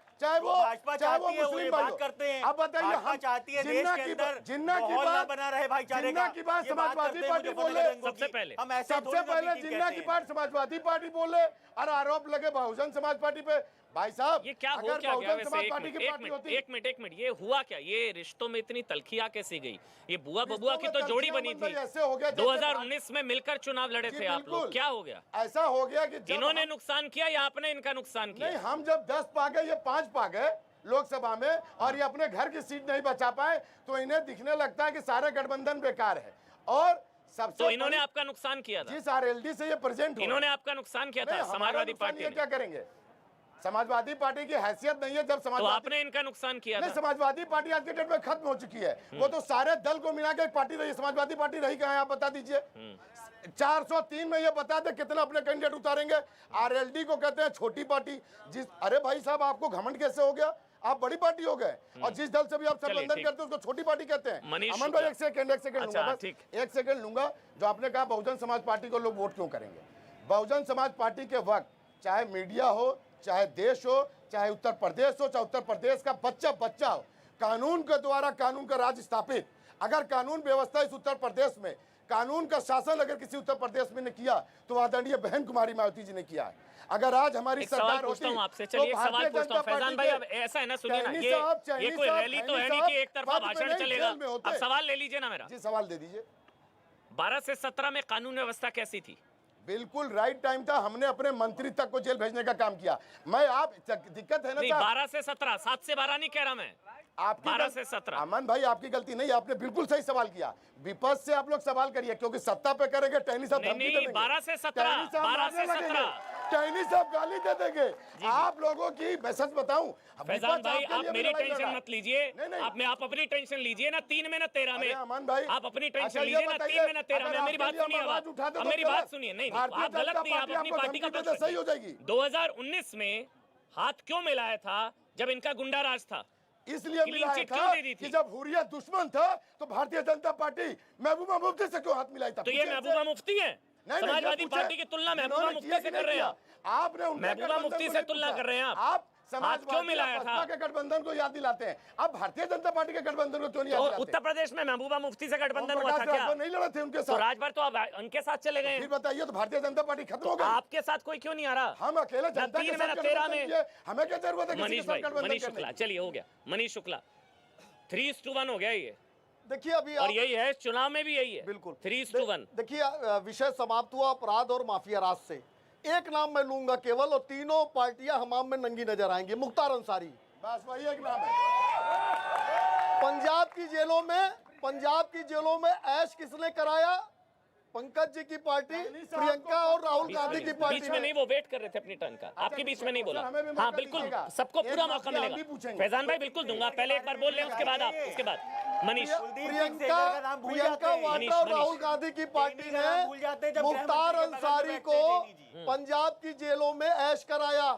वो मुस्लिम भाई करते हैं। अब बताइए, हम चाहती है देश के अंदर जिन्ना की माहौल ना बात बना रहे भाईचारे जिन्ना का। की बात ये बात समाजवादी करते हैं पार्टी बोले, सबसे पहले हम ऐसे सबसे थोड़ी ना पहले मीटिंग जिन्ना कहते की हैं। बात समाजवादी पार्टी बोले और आरोप लगे बहुजन समाज पार्टी पे। भाई साहब, ये क्या हो अगर क्या गया बहुजन वैसे? समाज एक पार्टी मिनट, की एक पार्टी मिनट, होती, एक मिनट, एक मिनट, ये हुआ क्या? ये रिश्तों में इतनी तलखियां कैसी गई? ये बुआ बबुआ की तो में जोड़ी तलखियां बनी मतलब थी, ऐसे हो गया जैसे 2019 में मिलकर चुनाव लड़े जी, थे आप लोग, बिल्कुल। क्या हो गया? ऐसा हो गया कि जब इन्होंने हम- नुकसान किया या आपने इनका नुकसान किया? नहीं, हम जब 10 पा गए, ये 5 पा गए लोकसभा में और ये अपने घर की सीट नहीं बचा पाए, तो इन्हें दिखने लगता है कि सारे गठबंधन बेकार है। और सबसे तो इन्होंने आपका नुकसान किया था? जिस आरएलडी से ये प्रेजेंट हो, इन्होंने आपका नुकसान किया था नहीं, हमारा समाजवादी नुकसान पार्टी ये ने? क्या करेंगे? समाजवादी पार्टी की हैसियत नहीं है। जब तो समाजवादी आपने इनका नुकसान किया नहीं, था? समाजवादी पार्टी आज के डेट में खत्म हो चुकी है। वो तो सारे दल को मिला के एक पार्टी रही। समाजवादी पार्टी रही कहाँ है, आप बता दीजिए। 403 में ये बता दे कितना अपने कैंडिडेट उतारेंगे। आरएलडी को कहते हैं छोटी पार्टी। जिस अरे भाई साहब, आपको घमंड कैसे हो गया? आप बड़ी पार्टी हो गए और जिस दल से भी आप संबंधन ठीक। करते हैं उसको छोटी पार्टी कहते हैं। मनीष अमन भाई, शुक्ला। एक सेकंड अच्छा, लूंगा, बस ठीक। एक सेकंड लूंगा। जो आपने कहा बहुजन समाज पार्टी को लोग वोट क्यों करेंगे, बहुजन समाज पार्टी के वक्त चाहे मीडिया हो, चाहे देश हो, चाहे उत्तर प्रदेश हो, चाहे उत्तर प्रदेश का बच्चा हो, कानून के द्वारा कानून का राज स्थापित, अगर कानून व्यवस्था इस उत्तर प्रदेश में, कानून का शासन अगर किसी उत्तर प्रदेश में ने किया तो आदरणीय बहन कुमारी मायावती जी ने किया है। अगर आज हमारी एक सवाल सरकार पूछता होती हूं आपसे, तो चलिए एक भारतीय सवाल पूछता हूं जनता फैजान पार्टी भाई, के अब ऐसा है ना, सुनिए ना, चैनी ये साहब, ये चैनी कोई साहब, रैली तो खैनी है नहीं कि एक तरफा साहब, भाषण बात पे चलेगा। नहीं, जेल में होते। अब सवाल ले लीजिए ना मेरा। जी, सवाल दे दीजिए। 12 से 17 में कानून व्यवस्था कैसी थी? बिल्कुल राइट टाइम था। हमने अपने मंत्री तक को जेल भेजने का काम किया। मैं आप दिक्कत है ना नहीं, साहब, 12 से 17, 7 से 12 नहीं कह रहा मैं, आपकी 12 गल- से 17। अमन भाई, आपकी गलती नहीं, आपने बिल्कुल सही सवाल किया। विपक्ष से आप लोग सवाल करिए, क्योंकि सत्ता पे करेंगे टहनी साहब नहीं धमकी नहीं, दे देंगे। 12 से 17, टहनी साहब 12 से मारने लगेंगे। 17, टहनी साहब गाली दे देंगे आप लोगों की। मैं सच बताऊं, फैजान भाई, आपके आप लिए भी मेरी लड़ाई टेंशन लड़ा। मत लीजिए। नहीं। आप अपनी टेंशन लीजिए ना। 3 में ना 13 में। अरे अमन भाई, आप अपनी टेंशन अच्छा, ये लीजिए ना। बताइए, 3 में ना 13 में। अगर मेरी बात आपके लिए सुनिए। हम आवाज उठाते अब तो मेरी गलत। बात सुनिए। नहीं, भारतीय आप गलत जनता नहीं। आप पार्टी अपनी आपको पार्टी का धमकी पक्ष देते सही हो रखिए। जाएगी। 2019 में हाथ क्यों मिलाया था जब इनका गुंडा राज था? इसलिए क्लीन मिलाया चिट था क्यों दे दी थी? कि जब हुर्रियत दुश्मन था तो भारतीय जनता पार्टी महबूबा मुफ्ती से क्यों हाथ मिलाई था? तो ये महबूबा मुफ्ती है? नहीं, समाजवादी ये पार्टी की तुलना महबूबा जिन्होंने मुफ्ती किया से कि कर रहे हैं नहीं आप। किया? आपने उनके महबूबा गठबंधन मुफ्ती को से नहीं तुलना पूछा। कर रहे हैं आप। आप क्यों समाजवादी मिलाया और था? बसपा के गठबंधन को याद दिलाते हैं, अब भारतीय जनता पार्टी के गठबंधन को क्यों नहीं याद तो दिलाते? उत्तर प्रदेश में महबूबा मुफ्ती से गठबंधन हुआ था ओम प्रकाश क्या? राठौर नहीं लड़े थे उनके तो साथ? राजभर तो अब उनके साथ चले गए फिर हैं। बताइए, तो भारतीय जनता पार्टी खत्म हो गई? आपके साथ कोई क्यों नहीं आ रहा? हम अकेले जनता के 3 में ना साथ 13 गठबंधन में। किए, हमें क्या जरूरत है किसी के मनीष साथ भाई, गठबंधन मनीष करने शुक्ला, की? चलिए हो गया। मनीष शुक्ला, 3:1 हो गया ये। देखिए अभी और आप यही है चुनाव में भी यही है। बिल्कुल 3:1। देखिए विषय समाप्त हुआ अपराध और माफिया राज से। एक नाम मैं लूंगा केवल, और तीनों पार्टियां हमाम में नंगी नजर आएंगी। मुख्तार अंसारी। बस वही एक नाम है। पंजाब की जेलों में ऐश किसने कराया? पंकज जी की पार्टी, प्रियंका और राहुल गांधी की पार्टी बीच में नहीं, वो वेट कर रहे थे अपनी टर्न का। आपके बीच में नहीं बोला। हमें भी मौका हाँ बिल्कुल, दीजिएगा। सबको एक पूरा बात मौका भी हम मिलेगा। भी पूछेंगे। फैजान भाई बिल्कुल दूंगा। पहले एक बार बोल लें, उसके बाद आप, उसके बाद मनीष। प्रियंका वाड्रा और राहुल गांधी की पार्टी ने मुख्तार अंसारी को पंजाब की जेलों में ऐश कराया।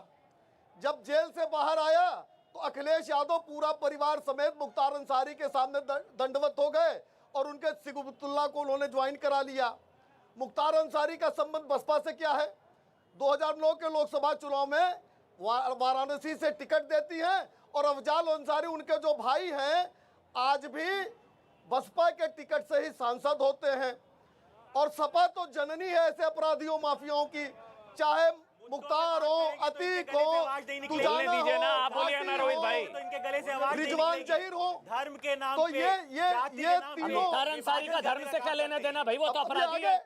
जब जेल से बाहर आया तो अखिलेश यादव पूरा परिवार समेत मुख्तार अंसारी के सामने दंडवत हो गए और उनके सिगुबतुल्ला को उन्होंने ज्वाइन करा लिया। मुख्तार अंसारी का संबंध बसपा से क्या है? 2009 के लोकसभा चुनाव में वाराणसी से टिकट देती हैं और अफजाल अंसारी उनके जो भाई हैं आज भी बसपा के टिकट से ही सांसद होते हैं। और सपा तो जननी है ऐसे अपराधियों माफियाओं की, चाहे मुख्तार हो, अतीक हो, बोलने दीजिए ना, आप बोलिए ना रोहित भाई। तो इनके गले से आवाज नहीं रिजवान निकलेगी। जहीर हो, धर्म के नाम तो पे, ये जाति के नाम पे, तीनों मुख्तार अंसारी का धर्म से क्या लेना देना भाई? वो तो अब अपराधी आगे है।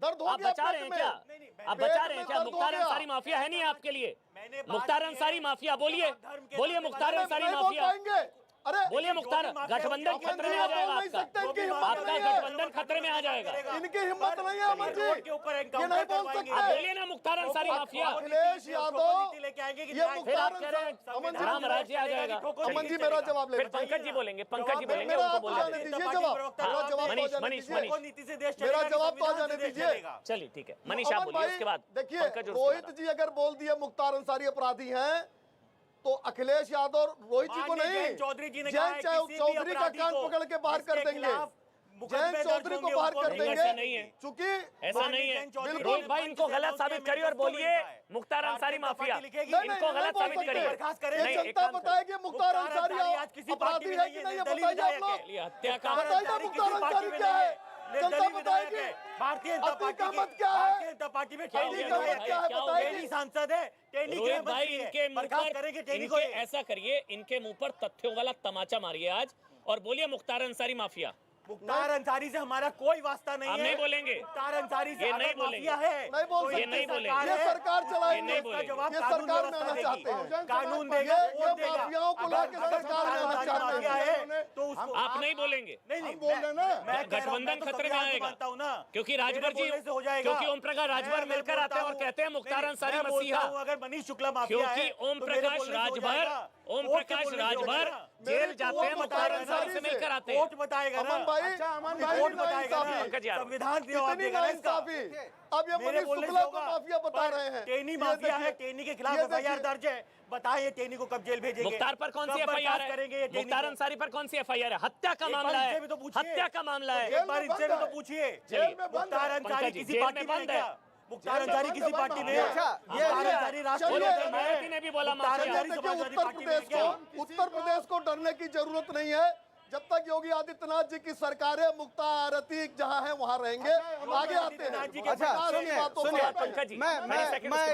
दर्द हो आप गया बचा रहे हैं पेट क्या? में। आप पेट बचा रहे हैं में क्या? दर्द हो मुख्तार गया। अंसारी माफिया है नहीं आपके लिए? मैंने बात मुख्तार की है। अंसारी माफिया बोलिए, धर्म के बोलिए नाम पे मुख्तार बात अंसारी नहीं बोल माफिया पाएंगे। अरे बोलिए। मुख्तार गठबंधन खतरे में आ जाएगा नहीं सकते, इनकी हिम्मत आपका नहीं है। गठबंधन खतरे में आ जाएगा। इनकी हिम्मत नहीं है अमन जी, रोड के ऊपर ये एनकाउंटर नहीं बोल करवाएंगे। आप सकते। बोलिए ना मुख्तार अंसारी माफिया। अखिलेश यादव लेके आएंगे कि ये नहीं? फिर आप कह रहे हैं अमन जी, राम राज्य आ जाएगा। अमन जी मेरा जवाब ले फिर लीजिए। पंकज जी बोलेंगे, पंकज जी बोलेंगे, मेरा उनको आप बोलने जाने दीजिए। दीजिए जवाब। मेरा जवाब तो मनीष, जाने मनीष, दीजिए। मनीष। नीति से देश मेरा चलेगा, जवाब तो संविधान जाने से देश दीजिए। चलेगा। चलिए ठीक है, मनीष आप अमन बोलिए, भाई, उसके बाद देखिए पंकज और उसके रोहित बाद जी अगर बोल दिए मुख्तार अंसारी अपराधी हैं तो अखिलेश यादव और रोहित जी को माननीय नहीं, जयंत चौधरी जी ने कहा है, जयंत किसी भी चौधरी का अपराधी कान को पकड़ के बाहर कर जिसके देंगे। खिलाफ मुकदमे जयंत दर्ज चौधरी को होंगे, बाहर उनको कर नहीं, देंगे, ऐसा नहीं है। क्योंकि ऐसा नहीं है। बिल्कुल। रोहित भाई इनको गलत साबित करिए और बोलिए मुख्तार अंसारी माफिया। इनको गलत साबित करिए। ये जनता बताएगी मुख्तार अंसारी अपराधी है कि नहीं, ये बताइए आप लोग। ये हत्या का बताइए मुख्तार अंसारी क्या है, जनता बताएगी। भारतीय जनता अतीक पार्टी अहमद क्या है? भारतीय जनता पार्टी में क्या हो टेनी गया विधायक भाई? क्या है क्या हो बताइए? गया? टेनी सांसद है, टेनी रोहित के भाई इनके मुंह बर्खास्त करेंगे पर टेनी को। इनके ऐसा करिए, इनके मुंह पर तथ्यों वाला तमाचा मारिए आज और बोलिए मुख्तार अंसारी माफिया। मुख्तार अंसारी से हमारा कोई वास्ता नहीं हम है। नहीं बोलेंगे। मुख्तार अंसारी से ये अगर नहीं बोलेंगे। माफिया है नहीं बोल तो सकते। ये नहीं बोलेंगे। ये सरकार चलाएगी, ये नहीं बोलेंगे। जवाब ये कानून सरकार में व्यवस्था आना देगी। चाहते हैं। कानून ये देगा, वोट देगा। माफियाओं को लाके अगर सरकार में आना मुख्तार चाहते माफिया हैं। है तो उसको आप नहीं बोलेंगे। नहीं हम बोल रहे हैं ना। मैं कह रहा हूं, गठबंधन मैं तो खतरे में संविधान को आएगा। मानता हूं ना, क्योंकि मेरे राजभर जी, बोलने से हो जाएगा। क्योंकि ओम प्रकाश राजभर मैं मिलकर बोलता आते हैं और हूं। कहते हैं मुख्तार नहीं, अंसारी मैं बोलता मसीहा। हूं, अगर मनीष शुक्ला माफिया क्योंकि है ओम तो मेरे प्रकाश बोलने से हो राजभर जाएगा। ओम कोर्ट के प्रकाश बोलने से हो राजभर जाएगा। जेल जाते हैं, मुख्तार अंसारी से मिलकर आते हैं। कोर्ट बताएगा ना। अमन भाई, अच्छा, अमन इतनी भाई, कोर्ट नाइंसाफी, बताएगा ना। पंकज यार। संविधान जवाब इतनी देगा ना इसका। नाइंसाफी। अब ये मेरे मनीष बोलने से शुक्ला को होगा। माफिया बता पर रहे हैं। टेनी ये माफिया है, देखिए, टेनी के खिलाफ ये एफआईआर देखिए। दर्ज है। बताइए टेनी को कब जेल भेजेंगे? मुख्तार पर कौन सी कब एफआईआर बर्खास्त करेंगे ये है? टेनी मुख्तार को? अंसारी पर कौन सी एफआईआर है? हत्या का एक बार मामला है, इनसे भी तो पूछिए। हत्या का मामला है। एक बार में इनसे बंद भी तो है। पूछिए। जेल में बंद मुख्तार है। अंसारी पंकज जी, किसी जेल पार्टी में में बंद क्या? है। मुख्तार जेल में अंसारी बंद किसी है, पार्टी बंद में है। है? अच्छा, ये मुख्तार ये- अंसारी राष्ट्रीय चलिए, नेता है। मायावती ने भी बोला मुख्तार माफिया। अंसारी देखिए, समाजवादी उत्तर पार्टी में है प्रदेश क्या? को उत्तर प्रदेश को डरने की जरूरत नहीं है। जब तक योगी आदित्यनाथ जी की सरकार है, मुख्तार अतीक जहां है वहां रहेंगे। आगे आते हैं। जी के अच्छा, पास सुनिए, बातों सुनिए, पर- पंकज जी, मैं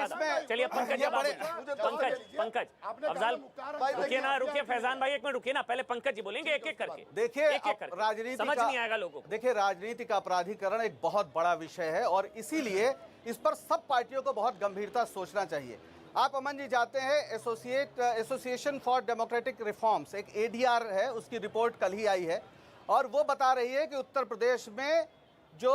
इसमें चलिए पंकज ये जी, बड़े- पंकज आपने कहा अफजाल मुख्तार भाई, अंसारी रुकिए ना, माफिया रुकिए है। फैजान भाई, एक मिनट रुकिए ना, पहले पंकज जी बोलेंगे एक एक करके। देखिए एक एक करके। राजनीति समझ का- नहीं आएगा लोगों को। देखिए राजनीति का अपराधीकरण एक बहुत बड़ा विषय है और इसीलिए इस पर सब पार्टियों को बहुत गंभीरता से सोचना चाहिए। आप अमन जी जाते हैं एसोसिएशन फॉर डेमोक्रेटिक रिफॉर्म्स, एक एडीआर है, उसकी रिपोर्ट कल ही आई है और वो बता रही है कि उत्तर प्रदेश में जो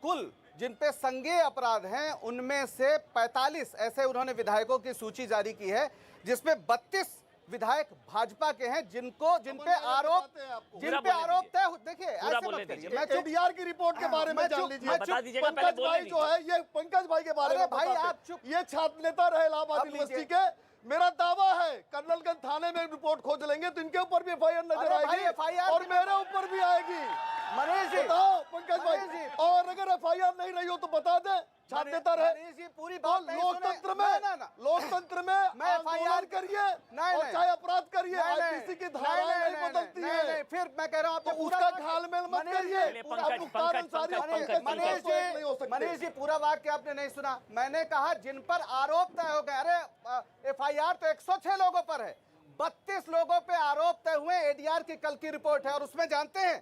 कुल जिन पे संज्ञेय अपराध हैं उनमें से 45 ऐसे उन्होंने विधायकों की सूची जारी की है, जिसमें 32 विधायक भाजपा के हैं जिन पे आरोप तय। देखिए ऐसे मत करिए, मैं चुप। एडीआर की रिपोर्ट के बारे में जान लीजिए। बता दीजिएगा, पहले पंकज बोलने भाई जो है, ये पंकज भाई के बारे में भाई बताते। आप चुप। ये छात्र नेता रहे इलाहाबाद आप यूनिवर्सिटी के। मेरा दावा है कर्नलगंज थाने में रिपोर्ट खोज लेंगे तो इनके ऊपर भी एफआईआर नजर अरे भाई, आएगी FIR और मेरे ऊपर भी आएगी। मनीष जी, बताओ पंकज भाई, मनीष जी। और अगर एफआईआर नहीं रही हो तो बता दें, छात्र नेता रहे। मनीष जी, पूरी तो बात नहीं सुने। लोकतंत्र में मैं आंदोलन करिए और चाहे अपराध करिए, आईपीसी की धाराएं नहीं बदलती है। फिर मैं कह रहा हूं, तो उसका घालमेल मत करिए। मनीष जी, पूरा वाक्य आपने नहीं सुना। मैंने कहा जिन पर आरोप तय हो गए। अरे एफआईआर तो 106 लोगों पर है, 32 लोगों पे आरोप तय हुए। एडीआर की कल की रिपोर्ट है और उसमें जानते हैं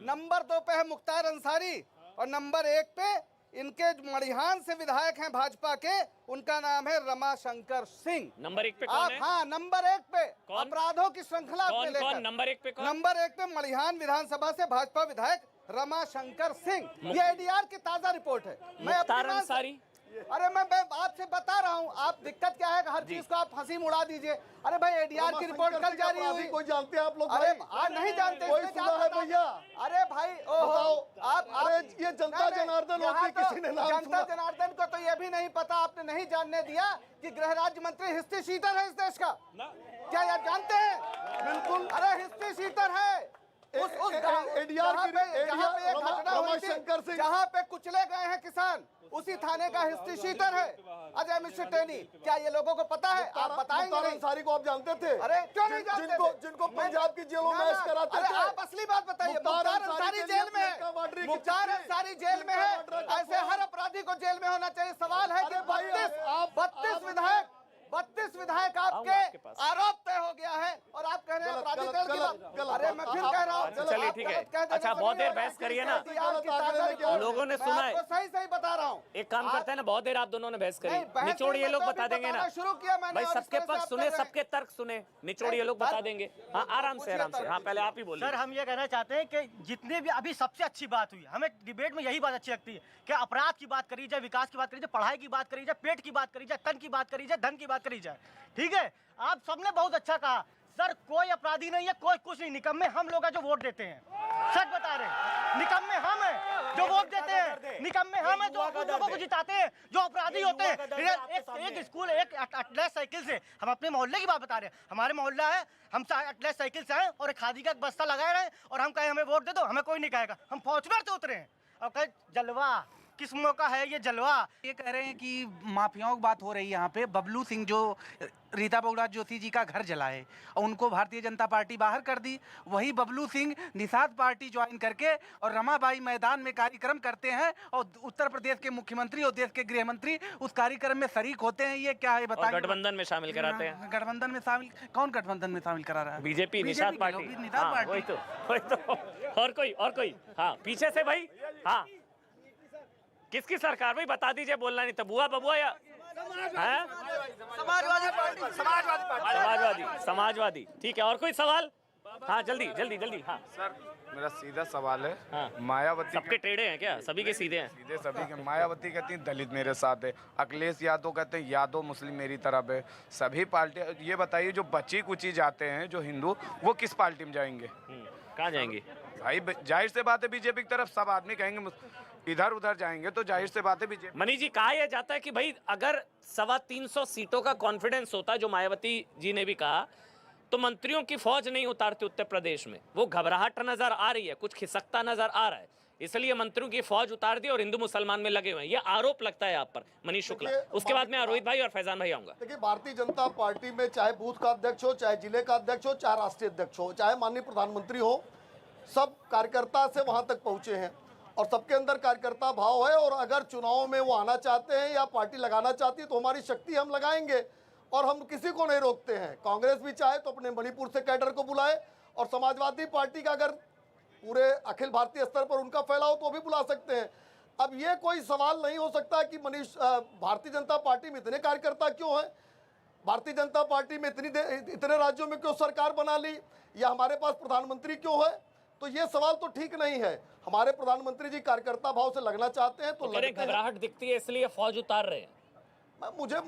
नंबर 2 पे है मुख्तार अंसारी और नंबर 1 पे इनके मड़िहान से विधायक हैं भाजपा के, उनका नाम है रमाशंकर सिंह। नंबर 1 पे कौन आप है? हाँ, नंबर 1 पे अपराधों की श्रृंखला कौन लेकर। कौन नंबर 1 पे कौन? नंबर 1 पे मड़िहान विधानसभा से भाजपा विधायक रमाशंकर सिंह। ये एडीआर की ताजा रिपोर्ट है। मैं मुख्तार अंसारी। अरे मैं आपसे बता रहा हूँ, आप दिक्कत क्या है, हर चीज को आप हंसी उड़ा दीजिए। अरे भाई एडीआर की रिपोर्ट कल जारी हुई। कोई जानते हैं आप लोग? अरे आज नहीं जानते, कोई इसमें क्या सुना है पता? भैया? अरे भाई बताओ। आप अरे ये जनता जनार्दन यहाँ होती, तो किसी ने नाम जनता सुना? जनार्दन को तो ये भी नहीं पता, आपने नहीं जानने दिया कि गृह राज्य मंत्री हिस्ट्री शीटर है इस देश का। क्या आप जानते हैं? बिल्कुल। अरे हिस्ट्री शीटर है। एडीआर की रमाशंकर सिंह, जहाँ पे कुचले गए हैं किसान, उसी थाने का हिस्ट्री शीटर है अजय मिश्र टेनी। क्या ये लोगों को पता है? आप बताएंगे मुख्तार नहीं? अंसारी को आप जानते थे? अरे क्यों नहीं जानते थे? जिनको पंजाब की जेलों में ऐश कराते अरे थे। आप असली बात बताइए। मुख्तार अंसारी जेल में है, मुख्तार अंसारी जेल में है। ऐसे हर अपराधी को जेल में होना चाहिए। सवाल है कि 32 विधायक आपके आरोप तय हो गया है और आप कह रहे हैं अपराधी दल की बात। अरे मैं फिर कह रहा हूँ, चलिए ठीक है। अच्छा बहुत देर बहस करिए ना, लोगों ने सुना है। सही सही बता रहा हूँ। एक काम करते हैं ना, बहुत देर आप दोनों ने बहस नहीं, करी, बहस निचोड़ ये नहीं, लोग मैं तो बता अभी देंगे ना। बताना शुरू किया मैंने भाई और सबके इस तरह से पक्ष आप सुने, कर रहे हैं। सबके तर्क सुने, निचोड़ ये लोग बता देंगे। हाँ आराम से आराम से। हाँ पहले आप ही बोलिए। सर हम ये कहना चाहते हैं कि जितने भी अभी सबसे अच्छी बात हुई, हमें डिबेट में यही बात अच्छी लगती है कि अपराध की बात करी जाए, विकास की बात करी जाए, पढ़ाई की बात करी जाए, पेट की बात करी जाए, तन की बात करी जाए, धन की बात करी जाए। ठीक है, आप सबने बहुत अच्छा कहा। सर कोई अपराधी नहीं है, कोई कुछ नहीं, निकम्मे हम लोग हैं जो वोट देते हैं। सच बता रहे हैं, निकम्मे हम हैं जो वोट देते हैं, निकम्मे हम हैं जो उन लोगों को जिताते हैं जो अपराधी होते हैं। एक स्कूल, एक अटलस साइकिल से, हम अपने मोहल्ले की बात बता रहे हैं। हमारे मोहल्ला है, हम अटलस साइकिल से आए और एक खादी का बस्ता लगाए रहे और हम कहे हमें वोट दे दो, हमें कोई नहीं कहेगा। हम फॉर्च्यूनर से उतरे हैं और कहे जलवा किस मौका है ये जलवा। ये कह रहे हैं कि माफियाओं की बात हो रही है यहाँ पे। बबलू सिंह जो रीता बहुगुणा जोशी जी का घर जलाए और उनको भारतीय जनता पार्टी बाहर कर दी, वही बबलू सिंह निषाद पार्टी ज्वाइन करके और रमाबाई मैदान में कार्यक्रम करते हैं और उत्तर प्रदेश के मुख्यमंत्री और देश के गृह मंत्री उस कार्यक्रम में शरीक होते हैं। ये क्या है बताइए? गठबंधन में शामिल कराते हैं। गठबंधन में शामिल? कौन गठबंधन में शामिल करा रहा है? BJP, Nishad party. Nishad party. वही तो। और कोई। हाँ पीछे से भाई। हाँ किसकी सरकार भाई बता दीजिए, बोलना नहीं तो बुआ बबुआ या है? समाजवादी पार्टी। समाजवादी। ठीक है, और कोई सवाल? हाँ जल्दी। हाँ सर मेरा सीधा सवाल है। हाँ। मायावती सबके टेढ़े हैं क्या? सभी के सीधे हैं? सीधे सभी के। मायावती कहती हैं दलित मेरे साथ है, अखिलेश यादव कहते हैं यादव मुस्लिम मेरी तरफ है। सभी पार्टी, ये बताइए जो बची कुची जाते हैं जो हिंदू, वो किस पार्टी में जाएंगे? कहाँ जाएंगे भाई? जाहिर से बात है बीजेपी की तरफ सब आदमी कहेंगे, इधर उधर जाएंगे तो जाहिर से बात है बीजेपी। मनीष जी कहा यह जाता है कि भाई अगर 325 सीटों का कॉन्फिडेंस होता, जो मायावती जी ने भी कहा, तो मंत्रियों की फौज नहीं उतारती उत्तर प्रदेश में। वो घबराहट नजर आ रही है, कुछ खिसकता नजर आ रहा है, इसलिए मंत्रियों की फौज उतार दी और हिंदू मुसलमान में लगे हुए हैं। ये आरोप लगता है आप पर मनीष शुक्ला। उसके बाद मैं रोहित भाई और फैजान भाई आऊंगा। देखिए भारतीय जनता पार्टी में चाहे बूथ का अध्यक्ष हो, चाहे जिले का अध्यक्ष हो, चाहे राष्ट्रीय अध्यक्ष हो, चाहे माननीय प्रधानमंत्री हो, सब कार्यकर्ता से वहां तक पहुंचे हैं और सबके अंदर कार्यकर्ता भाव है। और अगर चुनाव में वो आना चाहते हैं या पार्टी लगाना चाहती है तो हमारी शक्ति हम लगाएंगे और हम किसी को नहीं रोकते हैं। कांग्रेस भी चाहे तो अपने मणिपुर से कैडर को बुलाए और समाजवादी पार्टी का अगर पूरे अखिल भारतीय स्तर पर उनका फैलाव तो भी बुला सकते हैं। अब ये कोई सवाल नहीं हो सकता कि मनीष भारतीय जनता पार्टी में इतने कार्यकर्ता क्यों हैं, भारतीय जनता पार्टी में इतने राज्यों में क्यों सरकार बना ली, या हमारे पास प्रधानमंत्री क्यों है। तो ये सवाल तो ठीक नहीं है। हमारे प्रधानमंत्री जी कार्यकर्ता भाव से लगना चाहते हैं तो कह रहे लगते हैं। घबराहट दिखती है इसलिए फौज उतार रहे हैं।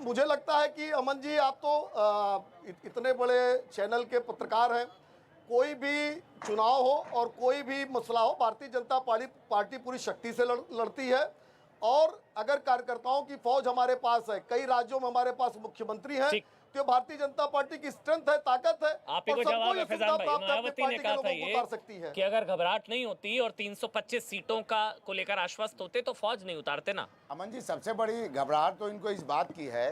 मुझे लगता है कि अमन जी आप तो इतने बड़े चैनल के पत्रकार हैं, कोई भी चुनाव हो और कोई भी मसला हो, भारतीय जनता पार्टी पूरी शक्ति से लड़ती है। और अगर कार्यकर्ताओं की फौज हमारे पास है, कई राज्यों में हमारे पास मुख्यमंत्री हैं, तो भारतीय जनता पार्टी की स्ट्रेंथ है, ताकत है। आप ही को जवाब है फैजान भाई, मायावती ने कहा था ये सकती है कि अगर घबराहट नहीं होती और 325 सीटों को लेकर आश्वस्त होते तो फौज नहीं उतारते ना। अमन जी, सबसे बड़ी घबराहट तो इनको इस बात की है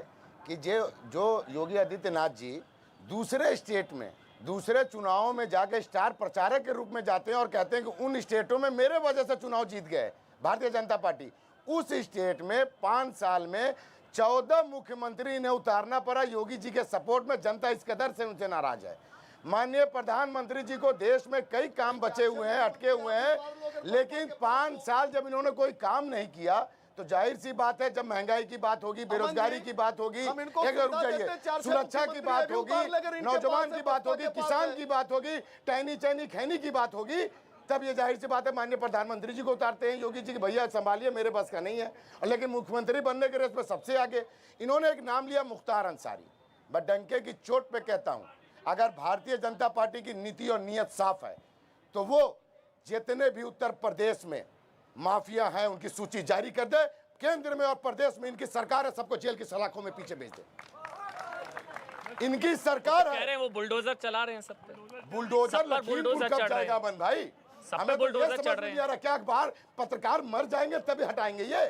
कि जो योगी आदित्यनाथ जी दूसरे स्टेट में दूसरे चुनावों में जाके स्टार प्रचारक के रूप में जाते हैं और कहते हैं कि उन स्टेटों में मेरे वजह से चुनाव जीत गए भारतीय जनता पार्टी। उस स्टेट में 5 साल में 14 मुख्यमंत्री इन्हें उतारना पड़ा योगी जी के सपोर्ट में। जनता इस कदर से उनसे नाराज है। माननीय प्रधानमंत्री जी को देश में कई काम बचे हुए हैं, अटके हुए हैं, लेकिन 5 साल जब इन्होंने कोई काम नहीं किया तो जाहिर सी बात है जब महंगाई की बात होगी, बेरोजगारी की बात होगी, सुरक्षा की बात होगी, नौजवान की बात होगी, किसान की बात होगी, टहनी चैनी खैनी की बात होगी, तब ये जाहिर सी बात है माननीय प्रधानमंत्री जी को उतारते हैं योगी जी की भैया संभालिए मेरे बस का नहीं है। और लेकिन मुख्यमंत्री बनने के रेस में सबसे आगे इन्होंने एक नाम लिया मुख्तार अंसारी। मैं डंके की चोट पे कहता हूं, अगर भारतीय जनता पार्टी की नीति और नीयत साफ है तो वो जितने भी उत्तर प्रदेश में माफिया हैं उनकी सूची जारी कर दे, केंद्र में और प्रदेश में इनकी सरकार है, सबको जेल की सलाखों में पीछे भेज दे। इनकी सरकार कह रहे हैं वो बुलडोजर चला रहे हैं सब पे। बुलडोजर लखीमपुर कब जाएगा बन भाई? हमें बुलडोजर चढ़ रहे हैं। क्या अखबार पत्रकार मर जाएंगे तभी हटाएंगे ये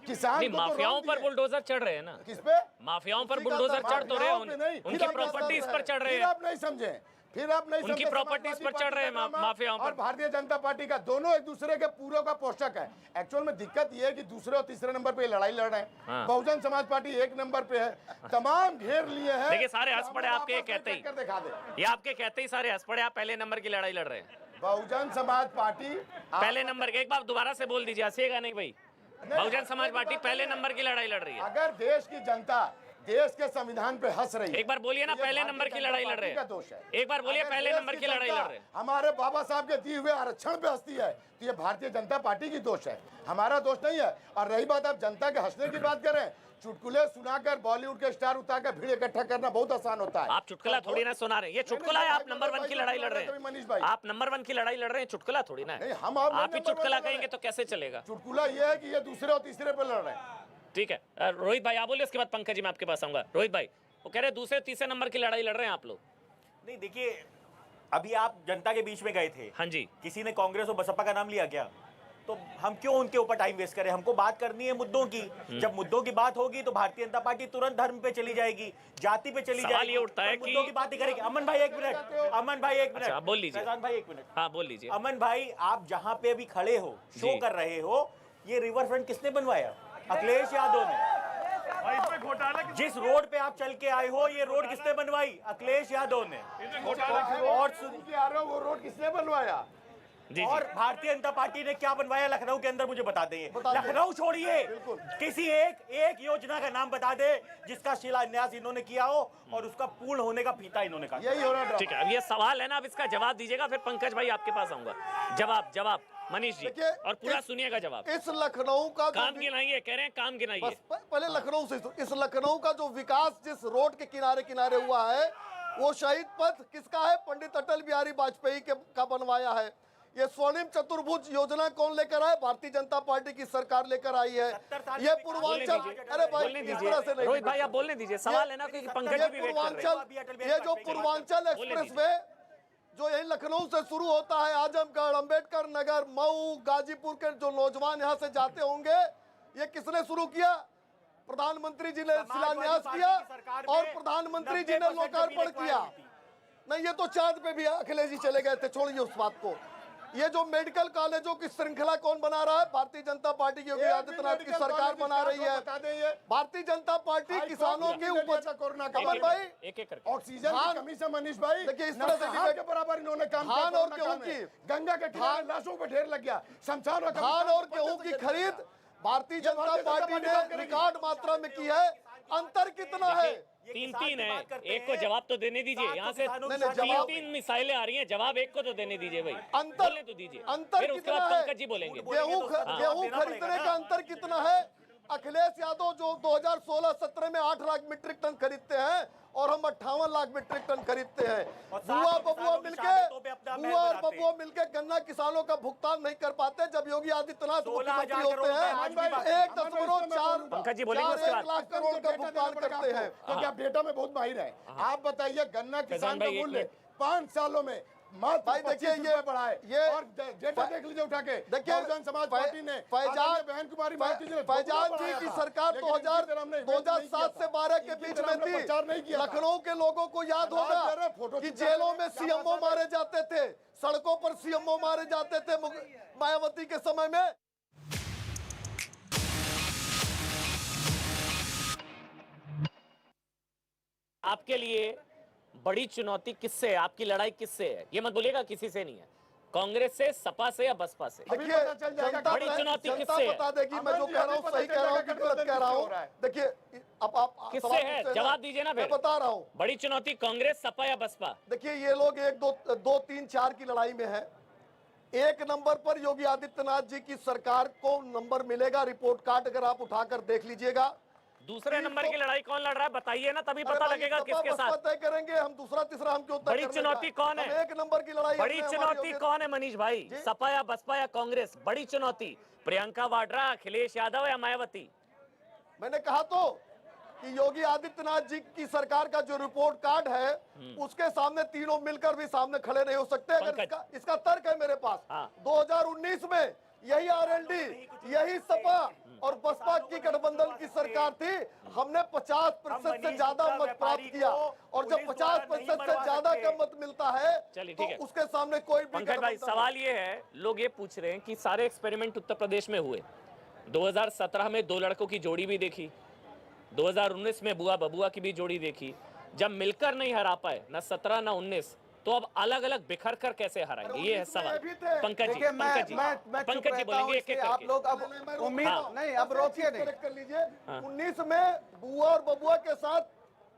किसान? माफियाओं पर बुलडोजर चढ़ रहे हैं ना। किस पे? माफियाओं पर बुलडोजर चढ़ तो रहे हैं, उनकी प्रॉपर्टीज पर चढ़ रहे हैं। आप नहीं समझे, फिर आप नहीं उनकी प्रॉपर्टीज पर चढ़ रहे हैं माफियाओं पर। और भारतीय जनता पार्टी का दोनों एक दूसरे के पूर्व का पोषक है। एक्चुअल में दिक्कत ये है कि दूसरे और तीसरे नंबर पे लड़ाई लड़ रहे हैं। बहुजन समाज पार्टी 1 नंबर पे है, तमाम घेर लिए हैं। देखिए सारे हंस पड़े आपके कहते ही, दिखा दे ये आपके कहते ही सारे हंस पड़े, आप पहले नंबर की लड़ाई लड़ रहे हैं। बहुजन समाज पार्टी पहले नंबर के, एक बार दोबारा से बोल दीजिए, हंसिएगा नहीं भाई। बहुजन समाज पार्टी पहले नंबर की लड़ाई लड़ रही है। अगर देश की जनता देश के संविधान पे हंस रही है, एक बार बोलिए ना पहले नंबर की लड़ाई लड़ रहे हैं। दोष है। एक बार बोलिए पहले नंबर की लड़ाई लड़ रहे हैं। हमारे बाबा साहब के दिए हुए आरक्षण पे हंसती है तो ये भारतीय जनता पार्टी की दोष है, हमारा दोष नहीं है। और रही बात आप जनता के हंसने की बात करें, चुटकुले सुनाकर बॉलीवुड के स्टार उतारकर भीड़ इकट्ठा करना बहुत आसान होता है। आप चुटकुला थोड़ी ना सुना रहे हैं, ये चुटकुला है। आप नंबर 1 की लड़ाई लड़ रहे हैं मनीष भाई, आप नंबर 1 की लड़ाई लड़ रहे हैं, चुटकुला थोड़ी ना है। आप ही चुटकुला कहेंगे तो कैसे चलेगा? चुटकुला ये है कि ये दूसरे और तीसरे पे लड़ रहे हैं। ठीक है, रोहित भाई आप बोलिए, उसके बाद पंकज जी मैं आपके पास आऊंगा। रोहित भाई वो कह रहे हैं दूसरे तीसरे नंबर की लड़ाई लड़ रहे हैं आप लोग। नहीं देखिए, अभी आप जनता के बीच में गए थे, हाँ जी, किसी ने कांग्रेस और बसपा का नाम लिया क्या? तो हम क्यों उनके ऊपर टाइम वेस्ट करें? हमको बात करनी है मुद्दों की। जब मुद्दों की बात होगी तो भारतीय जनता पार्टी तुरंत धर्म पे चली जाएगी, जाति पे चली जाएगी। ये उठता है कि मुद्दों की बात ही करेगी। अमन भाई 1 मिनट, अमन भाई 1 मिनट, अच्छा, बोल लीजिए। फैजान भाई 1 मिनट, हाँ बोल लीजिए। अमन भाई आप जहां पे अभी खड़े हो, शो कर रहे हो, ये रिवर फ्रंट किसने बनवाया? अखिलेश यादव ने। जिस रोड पे आप चल के आए हो, ये रोड किसने बनवाई? अखिलेश यादव ने। और वो रोड किसने बनवाया? जी, और भारतीय जनता पार्टी ने क्या बनवाया लखनऊ के अंदर, मुझे बता दें। लखनऊ छोड़िए, किसी एक योजना का नाम बता दे जिसका शिलान्यास इन्होंने किया हो और उसका पूर्ण होने का फीता इन्होंने कहा। यही हो रहा। ठीक है, अब ये सवाल है ना, अब इसका जवाब दीजिएगा, फिर पंकज भाई आपके पास आऊंगा। जवाब मनीष जी, और पूरा सुनिएगा जवाब। इस लखनऊ का काम गिनाइए, कह रहे हैं काम गिनाइए। पहले लखनऊ से, इस लखनऊ का जो विकास जिस रोड के किनारे किनारे हुआ है वो शहीद पथ किसका है? पंडित अटल बिहारी वाजपेयी का बनवाया है। ये स्वर्णिम चतुर्भुज योजना कौन लेकर आए? भारतीय जनता पार्टी की सरकार लेकर आई है। ये पूर्वांचल, अरे भाई इस तरह से नहीं, रोहित भाई आप बोलने दीजिए, सवाल है ना कि पंकज जी भी वेट कर रहे हैं। ये जो पूर्वांचल एक्सप्रेस वे जो यही लखनऊ से शुरू होता है, आजमगढ़, अंबेडकर नगर, मऊ, गाजीपुर के जो नौजवान यहाँ से जाते होंगे, ये किसने शुरू किया? प्रधानमंत्री जी ने शिलान्यास किया और प्रधानमंत्री जी ने लोकार्पण किया। नहीं, ये तो चांद पे भी अखिलेश जी चले गए थे, छोड़िए उस बात को। ये जो मेडिकल कॉलेजों की श्रृंखला कौन बना रहा है? भारतीय जनता पार्टी की, योगी आदित्यनाथ की सरकार बना रही है। भारतीय जनता पार्टी किसानों की उपज का कोरोना का भाई एक ऑक्सीजन की कमी से मनीष भाई देखिए इस तरह से के बराबर इन्होंने काम धान और गेहूं की, गंगा के किनारे लाशों पे ढेर लग गया। शमशान धान और गेहूं की खरीद भारतीय जनता पार्टी ने रिकॉर्ड मात्रा में की है। अंतर कितना है? तीन तीन है, एक को जवाब तो देने दीजिए। यहाँ से जवाब- तीन मिसाइलें आ रही हैं, जवाब एक को तो देने दीजिए भाई। अंतर बोलने तो दीजिए, अंतर फिर उसके कितना बाद है? पंकज जी बोलेंगे। गेहूं खरीदने का अंतर कितना है? अखिलेश यादव जो 2016-17 में 8 लाख मीट्रिक टन खरीदते हैं और हम 58 लाख मीट्रिक टन खरीदते हैं। बुआ और बबुआ मिलके गन्ना किसानों का भुगतान नहीं कर पाते। जब योगी आदित्यनाथ मुख्यमंत्री होते हैं 1.4 पंकज जी बोलेंगे उसके बाद। लाख करोड़ का भुगतान करते हैं। क्योंकि आप डेटा में बहुत माहिर है। आप बताइए गन्ना किसान का भाई, एक मूल्य मिनट। 5 सालों में मात्र भाई देखिए 25 रुपए बढ़ा है। ये और डेटा देख लीजिए उठा के। देखिए बहुजन समाज पार्टी ने फैजान बहन कुमारी भारती जी ने फैजान दोगुना जी बढ़ाया की था। सरकार लेकिन इनकी तरह हमने 2007 से 12 के इनकी बीच तरह में हमने प्रचार नहीं थी। किया था। लखनऊ के लोगों को याद रात दे रहे, होगा फोटो कि खिंचा जेलों रहे, में क्या सीएमओ बात है? मारे जाते थे, सड़कों पर सीएमओ मारे जाते थे मायावती के समय में। आपके लिए बड़ी चुनौती किससे है? आपकी लड़ाई किससे है? ये मत बोलिएगा किसी से नहीं है, कांग्रेस से, सपा से या बसपा से। अभी देखिए पता चल जाएगा जनता बड़ी चुनौती जनता किससे है? बता देगी मैं जो अमन जी, कह रहा हूँ अभी सही पता कह रहा हूँ कि चलेगा गलत कह रहा किससे हूँ। हो रहा है। देखिए अब आप किससे सवाल है? पूछते हैं जवाब दीजिए ना मैं फिर। बता रहा हूँ। बड़ी चुनौती कांग्रेस, सपा या बसपा? देखिए ये लोग 1 2 3 4 की लड़ाई में है। 1 नंबर पर योगी आदित्यनाथ जी की सरकार को नंबर मिलेगा। रिपोर्ट कार्ड अगर आप उठाकर देख लीजिएगा। दूसरे नंबर की लड़ाई कौन लड़ रहा है बताइए ना, तभी अरे पता भाई, लगेगा सपा किसके बसपा साथ। तय करेंगे, हम दूसरा तीसरा हम क्यों तय बड़ी करने चुनौती का? कौन है? हम 1 नंबर की लड़ाई बड़ी हमने चुनौती हमारी कौन है मनीष भाई? जी? सपा या बसपा या कांग्रेस? बड़ी चुनौती प्रियंका वाड्रा, अखिलेश यादव या मायावती? मैंने कहा तो कि योगी आदित्यनाथ जी की सरकार का जो रिपोर्ट कार्ड है उसके सामने तीनों मिलकर भी सामने खड़े नहीं हो सकते। अगर पंकज। इसका तर्क है मेरे पास। हाँ। 2019 में यही आरएलडी, यही सपा और बसपा की गठबंधन की सरकार थी। हमने 50% से ज्यादा मत प्राप्त किया और जब 50% से ज्यादा का मत मिलता है चलिए, तो ठीक है। उसके सामने कोई भी पंकज भाई, गठबंधन सवाल ये है, लोग ये पूछ रहे हैं कि सारे एक्सपेरिमेंट उत्तर प्रदेश में हुए। 2017 में 2 लड़कों की जोड़ी भी देखी, 2019 में बुआ बबुआ की भी जोड़ी देखी। जब मिलकर नहीं हरा पाए, ना 17 ना 19, तो अब अलग अलग बिखर कर कैसे हराएंगे? ये है सवाल। पंकज जी, देखिए पंकज जी, मैं चुप पंकज जी रहता हूं, बोलेंगे एक इसलिए एक आप करके। लोग अब उम्मीद हाँ। नहीं, अब रोकिए नहीं। करेक्ट कर लीजिए। 19 में बुआ और बबुआ के साथ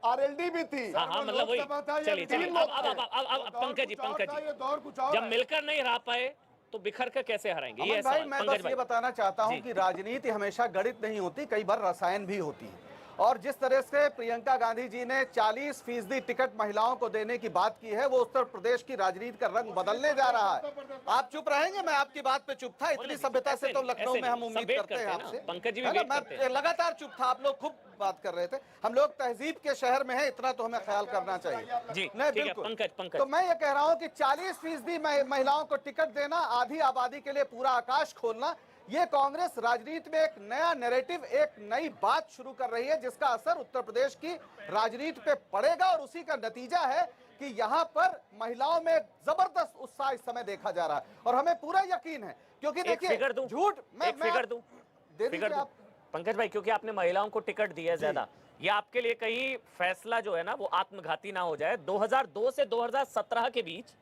आरएलडी भी थी। हाँ हाँ, मतलब वही। लोकसभा था, ये चलिए चलिए, तीन अब लोग अब थे। अब अब दौर पंकज जी, कुछ और पंकज था, जी, ये दौर कुछ और जब है। मिलकर नहीं रहा पाए तो बिखर कर कैसे हराएंगे? ये है अमन भाई, सवाल। मैं पंकज बस भाई, ये बताना चाहता हूं जी। कि राजनीति हमेशा गणित नहीं होती, कई बार रसायन भी होती है। और जिस तरह से प्रियंका गांधी जी ने 40% टिकट महिलाओं को देने की बात की है, वो उत्तर प्रदेश की राजनीति का रंग बदलने जा रहा है। आप चुप रहेंगे? मैं आपकी बात पे चुप था। इतनी सभ्यता से तो लखनऊ में हम उम्मीद करते हैं आपसे। पंकज जी भी है ना? वेट करते मैं हैं। लगातार चुप था, आप लोग खूब बात कर रहे थे। हम लोग तहजीब के शहर में हैं, इतना तो हमें ख्याल करना चाहिए। जी, नहीं, ठीक है, बिल्कुल। पंकज। तो मैं ये कह रहा हूं कि 40% महिलाओं को टिकट देना, आधी आबादी के लिए पूरा आकाश खोलना, ये कांग्रेस राजनीति में एक नया नैरेटिव, एक नई बात शुरू कर रही है, जिसका असर उत्तर प्रदेश की राजनीति पे पड़ेगा। और उसी का नतीजा है कि यहाँ पर महिलाओं में जबरदस्त उत्साह इस समय देखा जा रहा है और हमें पूरा यकीन है। क्योंकि एक फिगर दूं? झूठ एक फिगर दूं? दे फिगर दीजिए दूं? आप। पंकज भाई, क्योंकि आपने महिलाओं को टिकट दिया है ज्यादा, ये आपके लिए कहीं फैसला जो है ना वो आत्मघाती ना हो जाए। 2002 से 2017 के बीच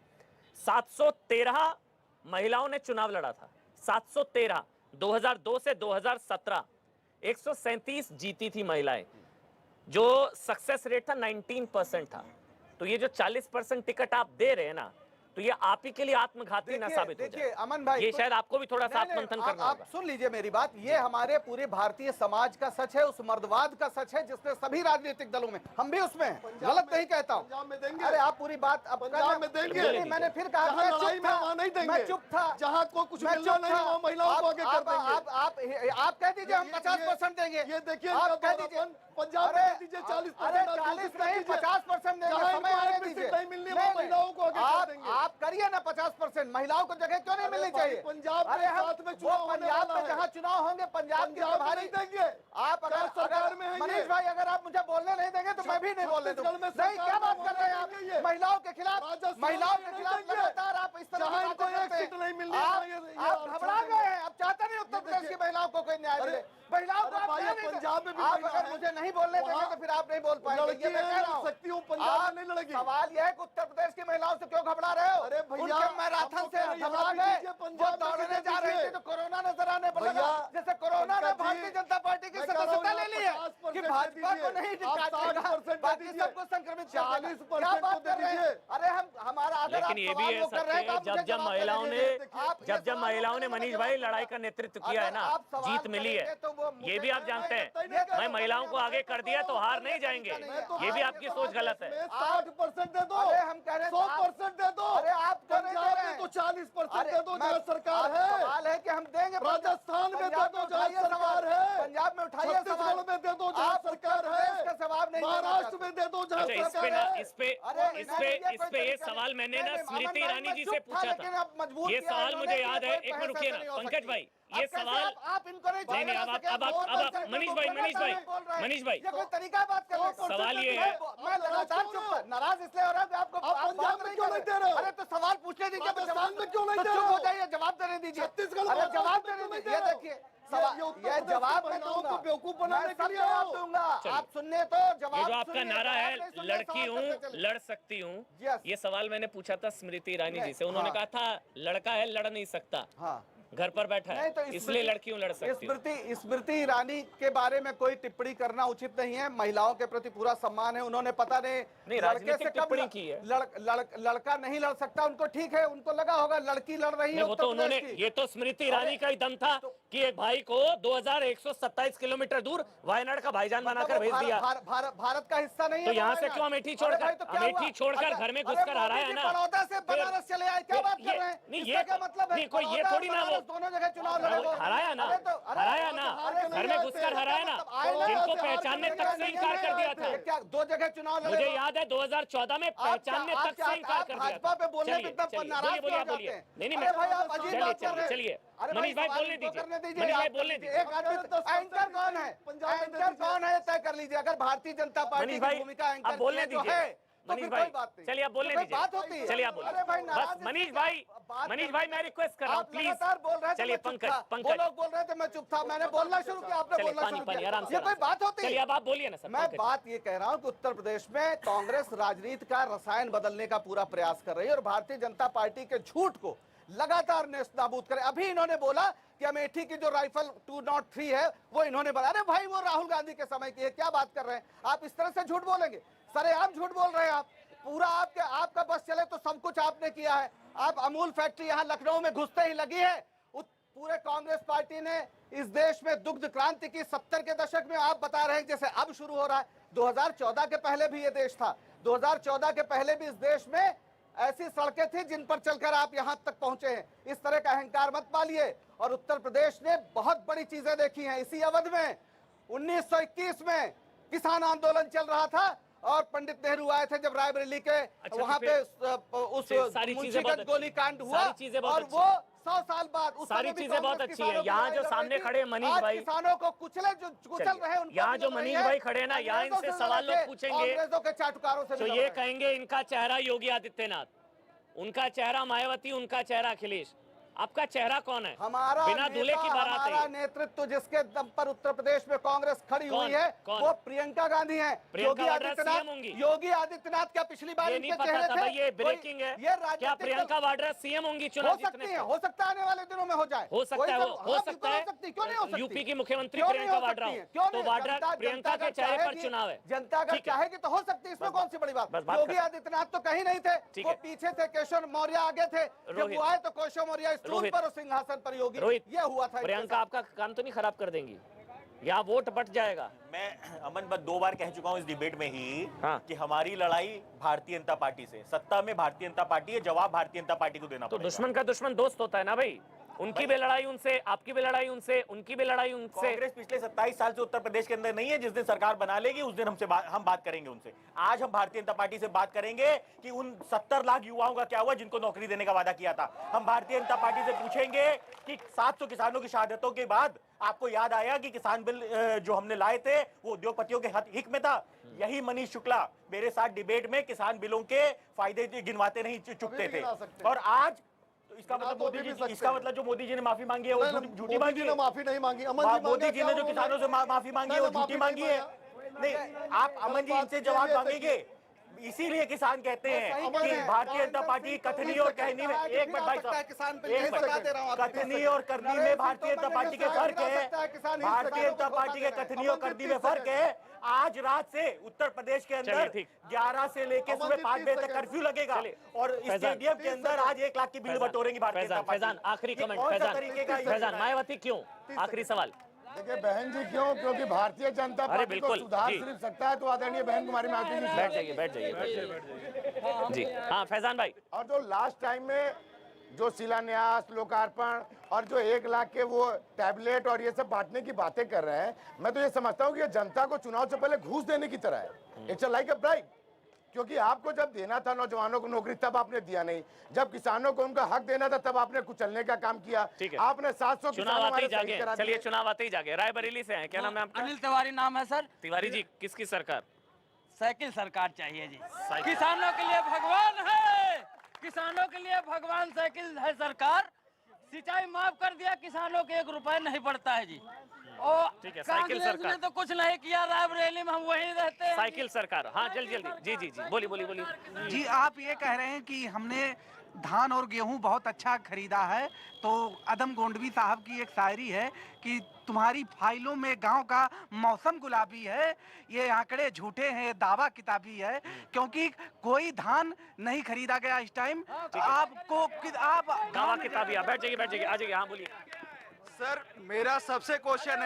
713 महिलाओं ने चुनाव लड़ा था। 713। 2002 से 2017 137 जीती थी महिलाएं, जो सक्सेस रेट था 19% था। तो ये जो 40% टिकट आप दे रहे हैं ना, तो ये आप ही के लिए आत्मघाती ना साबित हो देखिए जाए। अमन भाई, ये शायद आपको भी थोड़ा सा नहीं, नहीं, आत्मंथन आप- करना आप होगा। सुन लीजिए मेरी बात। ये हमारे पूरे भारतीय समाज का सच है, उस मर्दवाद का सच है जिसने सभी राजनीतिक दलों में, हम भी उसमें हैं, गलत नहीं कहता हूं। पंजाब में देंगे। अरे आप पूरी बात अब पंजाब में देंगे। नहीं, मैंने फिर कहा जहाँ मैं लड़ाई चुप में था, वहाँ नहीं देंगे। मैं चुप था। जहाँ को कुछ मैं मिलना चुप नहीं था। वहाँ महिलाओं को आगे कर देंगे। आप कह दीजिए हम ये- 50% देंगे। ये देखिए आप इनका कह दीजिए दौरापन। पंजाब में अरे, दे दीजिए 40%। अरे आप 40 कोशिश नहीं, कीजिए। 50% देंगे, जहाँ समय इनको आने एक भी दीजिए। सीट नहीं मिलनी, नहीं, वहाँ नहीं, महिलाओं को आगे कर देंगे। आप करिए ना 50%, महिलाओं को जगह क्यों नहीं अरे मिलनी भाई, चाहिए? पंजाब में अरे हम साथ में वो चुनाव होने पंजाब वाला में है। जहाँ चुनाव होंगे, पंजाब के पंजाब में प्रभारी नहीं देंगे। आप क्या सरकार में है ये? मनीष भाई, अगर आप मुझे बोलने नहीं देंगे तो मैं भी नहीं बोलने दूंगा। छत्तीसगढ़ में नहीं, सरकार क्या में बात कर रहे हैं होने आप? देंगे ये। महिलाओं के खिलाफ, राजस्थान महिलाओं में के नहीं खिलाफ देंगे। लगातार आप इस तरह जहाँ की इनको बातें एक करते सीट नहीं मिलनी, हैं। वहाँ ये आप घबरा गए हैं, आप चाहते नहीं उत्तर प्रदेश की महिलाओं को कोई न्याय मिले। महिलाओं को अरे आप भाई, न्याय नहीं पंजाब में भी आप महिला अगर है। मुझे नहीं बोलने देंगे वहाँ तो फिर आप नहीं बोल पाएंगे। लड़की ये मैं है, कह रहा लड़ हूँ। सकती हूँ, पंजाब में आप- नहीं लड़ेगी। सवाल यह है कि उत्तर प्रदेश की महिलाओं से क्यों घबरा रहे हो? अरे भैया, उनके मैराथन हमको से कह रहे हैं, घबरा यहाँ पे गए। दीजिए, वो पंजाब में दौड़ने दीजिए। जा रही थी तो कोरोना नजर आने पर लगा। भैया, जैसे कोरोना ने पंकज जी, भारतीय जनता पार्टी की मैं कह रहा हूँ सदस्यता यहाँ ले ली है 50% कि भाजपा को दीजिए। नहीं आप काटेगा, 60% बाकी दीजिए। सबको संक्रमित कर देगा। 40% क्या बात को दे कर रहे हैं? दीजिए। अरे हम हमारा अगर आप लेकिन ये भी सवाल है वो कर रहे हैं तो सत्य, आप मुझे जब जवाब महिलाओं देने ने दीजिए। आप ये जब सवाल महिलाओं ने करने मनीष का भाई जवाब लड़ाई का नेतृत्व किया है ना, अगर आप सवाल जीत मिली है, करेंगे तो वो मुझे ये भी आप जानते हैं। ये तो मैं महिलाओं को आगे कर दिया तो हार नहीं जाएंगे, ये भी आपकी सोच गलत है। 60% दे दो, अरे हम कह रहे हैं 100% दे दो। अरे आप तो नहीं दे पंजाब रहे में हैं। तो 40% अरे दे दो जहाँ मैं- सरकार आप है। सवाल है कि हम देंगे राजस्थान में दे पंजाब दो में जहाँ उठाइए सरकार सवाल। है। पंजाब में उठाइए सवाल। छत्तीसगढ़ में दे दो जहाँ आप सरकार उत्तर है। प्रदेश का जवाब नहीं देना महाराष्ट्र चाहते। में दे दो जहाँ अच्छा, इस पे सरकार ना है। इस पे अरे इस नहीं, पे ये इस कोई पे ये तरीका सवाल मैंने ना नहीं, स्मृति अमन ईरानी भाई जी मैं से चुप था, पूछा लेकिन था। अब मजबूर ये किया सवाल इन्होंने मुझे कि याद है, कोई एक बहस मिनट रुकिए ऐसे ना नहीं हो पंकज सकती। भाई, अब ये कैसे सवाल आप इनको नहीं नहीं, बना अब सके, अब बोल अब सकते, मनीष तो भाई, बोलना मनीष भाई, चाहिए, बोल रहे हैं। मनीष भाई, ये कोई तरीका है बात करने का? सवाल ये है, मैं लगातार चुप था, नाराज इसलिए हो रहा हूं कि आपको आप आप पंजाब बात में नहीं क्यों कर नहीं रहे। दे रहे हो? अरे तो सवाल पूछने दीजिए, राजस्थान में क्यों नहीं तो दे चुप रहे हो हो? जाइए, जवाब देने दीजिए। छत्तीसगढ़ अरे में जवाब क्यों देने नहीं दीजिए। दे ये रहे हो? देखिए ये उत्तर ये प्रदेश जवाब की मैं महिलाओं दूंगा, को बेवकूफ बनाने मैं के सब लिए जवाब हो। दूंगा। चलिए। आप सुनने तो जवाब ये जो आपका सुनिए, नारा अगर है आप नहीं सुन रहे, लड़की सवाल हूँ करते चलिए। लड़ सकती हूँ, Yes. ये सवाल मैंने पूछा था स्मृति ईरानी जी से, नहीं, उन्होंने हाँ। कहा था लड़का है लड़ नहीं सकता, हाँ घर पर बैठा नहीं है तो इसलिए लड़की हूँ लड़ सकती हूँ। स्मृति ईरानी के बारे में कोई टिप्पणी करना उचित नहीं है। महिलाओं के प्रति पूरा सम्मान है। उन्होंने पता नहीं लड़के राजनीतिक से कब टिप्पणी की है। लड़का नहीं लड़ सकता, उनको ठीक है, उनको लगा होगा लड़की लड़ रही है नहीं, वो उत्तर तो उन्होंने, प्रदेश की। ये तो स्मृति ईरानी का ही दम था कि एक भाई को 2127 किलोमीटर दूर वायनाड का भाईजान बनाकर भेज दिया। भारत का हिस्सा नहीं तो है यहाँ वो से वायनाड। क्यों अमेठी अरे छोड़कर भाई तो क्या अमेठी हुआ? छोड़कर अच्छा, घर में अरे घुसकर मोदी हराया जी है ना। बड़ौदा से बनारस चले आए, क्या बात कर रहे हैं? नहीं, इसका क्या मतलब है? नहीं, कोई ये बड़ौदा थोड़ी और ना वो बनारस दोनों जगह चुनाव लड़े वो। हराया ना, अरे तो- अरे हराया तो ना, हारे घर नहीं में आए घुसकर थे। हराया ना, मतलब आए ना, जिनको ऐसे हार पहचानने के तक से नहीं इनकार आए कर दिया थे। था। क्या दो जगह चुनाव लड़े मुझे वो? याद है 2014 में पहचानने आप तक से इनकार कर दिया भाजपा पे बोलने पे चलिए, इतना चलिए, नाराज बोलिए, क्यों हो बोलिए। जाते हैं? नहीं, नहीं, अरे भाई आप अजीब चलिए, बात कर रहे हैं। चलिए, अरे मनीष भाई सवाल बोलने इनको दीजिए, करने दीजिए, मनीष भाई आप बोलने कर दीजिए। एक आदमी एंकर कौन है? एंकर कौन है तय कर लीजिए। अगर भारतीय जनता पार्टी मनीष की भाई भूमिका एंकर आप बोलने की है, तो दीजिए, है, तो मनीष फिर भाई कोई बात नहीं। चलिए आप बोलने तो कोई दीजिए, बात होती है। चलिए आप बोलिए। अरे भाई बस नाराज मनीष इसलिए भाई, बात मनीष कर भाई रहे मैं रिक्वेस्ट कर रहा हूँ आप प्लीज। लगातार बोल रहे थे, चलिए मैं चुप पंकज, था। वो पंकज लोग बोल रहे थे, मैं चुप था, मैंने बोलना शुरू किया, आपने चलिए बोलना पानी शुरू पानी किया। आराम से, ये कोई बात होती चलिए है? अब आप बोलिए ना सर। मैं बात ये कह रहा हूं कि उत्तर प्रदेश में कांग्रेस राजनीति का रसायन बदलने का पूरा प्रयास कर रही है और भारतीय जनता पार्टी के झूठ को लगातार नेस्तनाबूद करे। अभी इन्होंने बोला कि अमेठी की जो राइफल 203 है वो इन्होंने बोला। अरे भाई वो राहुल गांधी के समय की है, क्या बात कर रहे हैं आप? इस तरह से झूठ बोलेंगे? सरेआम झूठ बोल रहे हैं आप। पूरा आपका बस चले तो सब कुछ आपने किया है। आप अमूल फैक्ट्री यहाँ लखनऊ में घुसते ही लगी है। पूरे कांग्रेस पार्टी ने इस देश में दुग्ध क्रांति की 70 के दशक में, आप बता रहे हैं जैसे अब शुरू हो रहा है। 2014 के पहले भी ये देश था। 2014 के पहले भी इस देश में ऐसी सड़कें थी जिन पर चलकर आप यहां तक पहुंचे हैं। इस तरह का अहंकार मत पालिए। और उत्तर प्रदेश ने बहुत बड़ी चीजें देखी हैं इसी अवधि में। 1921 में किसान आंदोलन चल रहा था और पंडित नेहरू आए थे जब रायबरेली के वहां पे उस मुंशीगंज गोलीकांड हुआ। और वो 100 साल बाद सारी चीजें बहुत अच्छी हैं। यहाँ जो सामने खड़े मनीष भाई, किसानों को कुचल रहे हैं। यहाँ जो मनीष भाई खड़े हैं ना, यहाँ इनसे सवाल लोग पूछेंगे अंग्रेजों के चाटुकारों से तो ये कहेंगे इनका चेहरा योगी आदित्यनाथ, उनका चेहरा मायावती, उनका चेहरा अखिलेश। आपका चेहरा कौन है? हमारा बिना दूल्हे की बारात हमारा है। नेतृत्व जिसके दम पर उत्तर प्रदेश में कांग्रेस खड़ी हुई है वो प्रियंका गांधी है। प्रियंका वाड्रा सीएम होंगी। योगी आदित्यनाथ क्या पिछली बार ये नहीं इनके पता चेहरे था थे? भाई, ये ब्रेकिंग है। क्या प्रियंका वाड्रा सीएम होंगी चुनाव जीतने है? हो सकता है आने वाले दिनों में हो जाए। हो सकता है, हो सकता है। क्यों नहीं हो सकती? यूपी की मुख्यमंत्री क्यों प्रियंका नहीं हो वाड्रा सकती हो, है? क्यों तो नहीं? वाड्रा जनता प्रियंका के चेहरे पर चाहेगी, चुनाव है। जनता अगर ठीक है। चाहेगी तो हो सकती है। इसमें कौन सी बड़ी बात? बस बात योगी कर। आदित्यनाथ तो कहीं नहीं थे, ठीक वो है। पीछे थे। केशव मौर्य आगे थे। जब रोहित। वो आए तो केशव मौर्य स्टूल रोहित। पर और सिंहासन पर योगी। रोहित, ये हुआ था। प्रियंका आपका काम तो नहीं खराब कर देंगी? यहाँ वोट बट जाएगा। मैं अमन बस 2 बार कह चुका हूं इस डिबेट में ही हाँ। कि हमारी लड़ाई भारतीय जनता पार्टी से, सत्ता में भारतीय जनता पार्टी है, जवाब भारतीय जनता पार्टी को देना तो पड़ेगा। दुश्मन का दुश्मन दोस्त होता है ना भाई। उनकी भी लड़ाई उनसे, आपकी भी लड़ाई उनसे, उनकी भी लड़ाई उनसे। कांग्रेस पिछले 27 साल से उत्तर प्रदेश के अंदर नहीं है। जिस दिन सरकार बना लेगी उस दिन हम बात करेंगे उनसे। आज हम भारतीय जनता पार्टी से बात करेंगे कि उन 70 लाख युवाओं का क्या हुआ जिनको नौकरी देने का वादा किया था। हम भारतीय जनता पार्टी से पूछेंगे कि 700 किसानों की शहादतों के बाद आपको याद आया कि किसान बिल जो हमने लाए थे वो उद्योगपतियों के हित में था। यही मनीष शुक्ला मेरे साथ डिबेट में किसान बिलों के फायदे गिनवाते नहीं चुकते थे। और आज तो इसका मतलब मोदी जी, इसका मतलब जो मोदी जी ने माफी मांगी है वो झूठी मांगी है। माफी नहीं मांगी। मोदी जी ने जो किसानों से माफी मांगी है वो झूठी मांगी है। नहीं, आप अमन जी इनसे जवाब मांगेंगे। इसीलिए किसान कहते हैं कि भारतीय जनता पार्टी कथनी और कहनी में, एक मिनट भाई साहब, एक मिनट, कथनी और करनी में भारतीय जनता पार्टी के फर्क है। भारतीय जनता पार्टी के कथनी और करनी में फर्क है। आज रात से उत्तर प्रदेश के अंदर 11 से लेकर सुबह 5 बजे तक कर्फ्यू लगेगा और स्टेडियम के अंदर आज 1 लाख की भीड़ बटोरेंगी भारतीय जनता पार्टी। फैजान आखिरी कमेंट, फैजान मायावती क्यों, आखिरी सवाल। देखिए बहन जी क्यों, क्योंकि भारतीय जनता पार्टी को सुधार सिर्फ सकता है तो आदरणीय बहन कुमारी मायावती जी। बैठ जाइए जी। हाँ फैजान भाई, और जो लास्ट टाइम में जो शिलान्यास, लोकार्पण और जो 1 लाख के वो टैबलेट और ये सब बांटने की बातें कर रहे हैं, मैं तो ये समझता हूँ कि ये जनता को चुनाव से पहले घूस देने की तरह है। इट्स लाइक अ ब्राइब, क्योंकि आपको जब देना था नौजवानों को नौकरी तब आपने दिया नहीं, जब किसानों को उनका हक देना था तब आपने कुचलने का काम किया। आपने 700 चुनाव आते ही जागे, चलिए चुनाव आते ही जागे। रायबरेली से हैं, क्या नाम है आपका? अनिल तिवारी नाम है सर। तिवारी जी, किसकी सरकार? साइकिल सरकार चाहिए जी। किसानों के लिए भगवान है, किसानों के लिए भगवान साइकिल है सरकार। सिंचाई माफ कर दिया, किसानों के 1 रुपए नहीं पड़ता है जी। और ठीक है, साइकिल सरकार ने तो कुछ नहीं किया, रायबरेली में हम वहीं रहते हैं। साइकिल सरकार, हाँ जल्दी जी जी जी, बोलिए। जी आप ये कह रहे हैं कि हमने धान और गेहूं बहुत अच्छा खरीदा है, तो अदम गोंडवी साहब की एक शायरी है कि तुम्हारी फाइलों में गांव का मौसम गुलाबी है, ये आंकड़े झूठे हैं, दावा किताबी है, क्योंकि कोई धान नहीं खरीदा गया इस टाइम। आपको आप दावा किताबी, बैठ जाइए आ जाइए। हाँ बोलिए सर, मेरा सबसे क्वेश्चन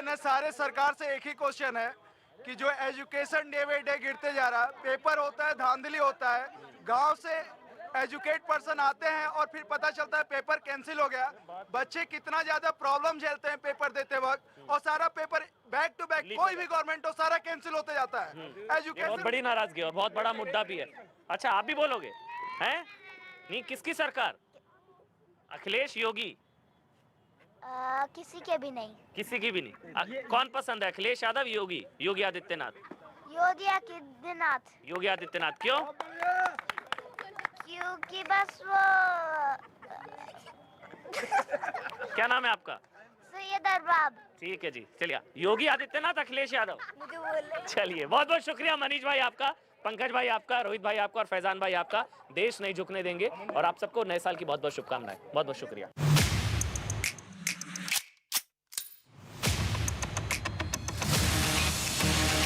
है, सारे सरकार से एक ही क्वेश्चन है कि जो एजुकेशन डे बाई डे गिरते जा रहा है, पेपर होता है, धांधली होता है, गांव से एजुकेट पर्सन आते हैं और फिर पता चलता है पेपर कैंसिल हो गया। बच्चे कितना ज्यादा प्रॉब्लम झेलते हैं पेपर देते वक्त, और सारा पेपर बैक टू बैक, कोई भी गवर्नमेंट हो, सारा कैंसिल होते जाता है। एजुकेशन बहुत बड़ी नाराजगी और बहुत बड़ा मुद्दा भी है। अच्छा आप भी बोलोगे हैं? नहीं, किसकी सरकार? अखिलेश, योगी? किसी के भी नहीं। किसी की भी नहीं। कौन पसंद है, अखिलेश यादव, योगी आदित्यनाथ? योगी आदित्यनाथ। योगी आदित्यनाथ क्यों? क्योंकि बस वो क्या नाम है आपका? सैयद अरबाब। ठीक है जी, चलिए। योगी आदित्यनाथ, अखिलेश यादव? मुझे बोले। चलिए, बहुत बहुत शुक्रिया मनीष भाई आपका, पंकज भाई आपका, रोहित भाई आपका और फैजान भाई आपका। देश नहीं झुकने देंगे और आप सबको नए साल की बहुत बहुत शुभकामनाएं। बहुत बहुत शुक्रिया।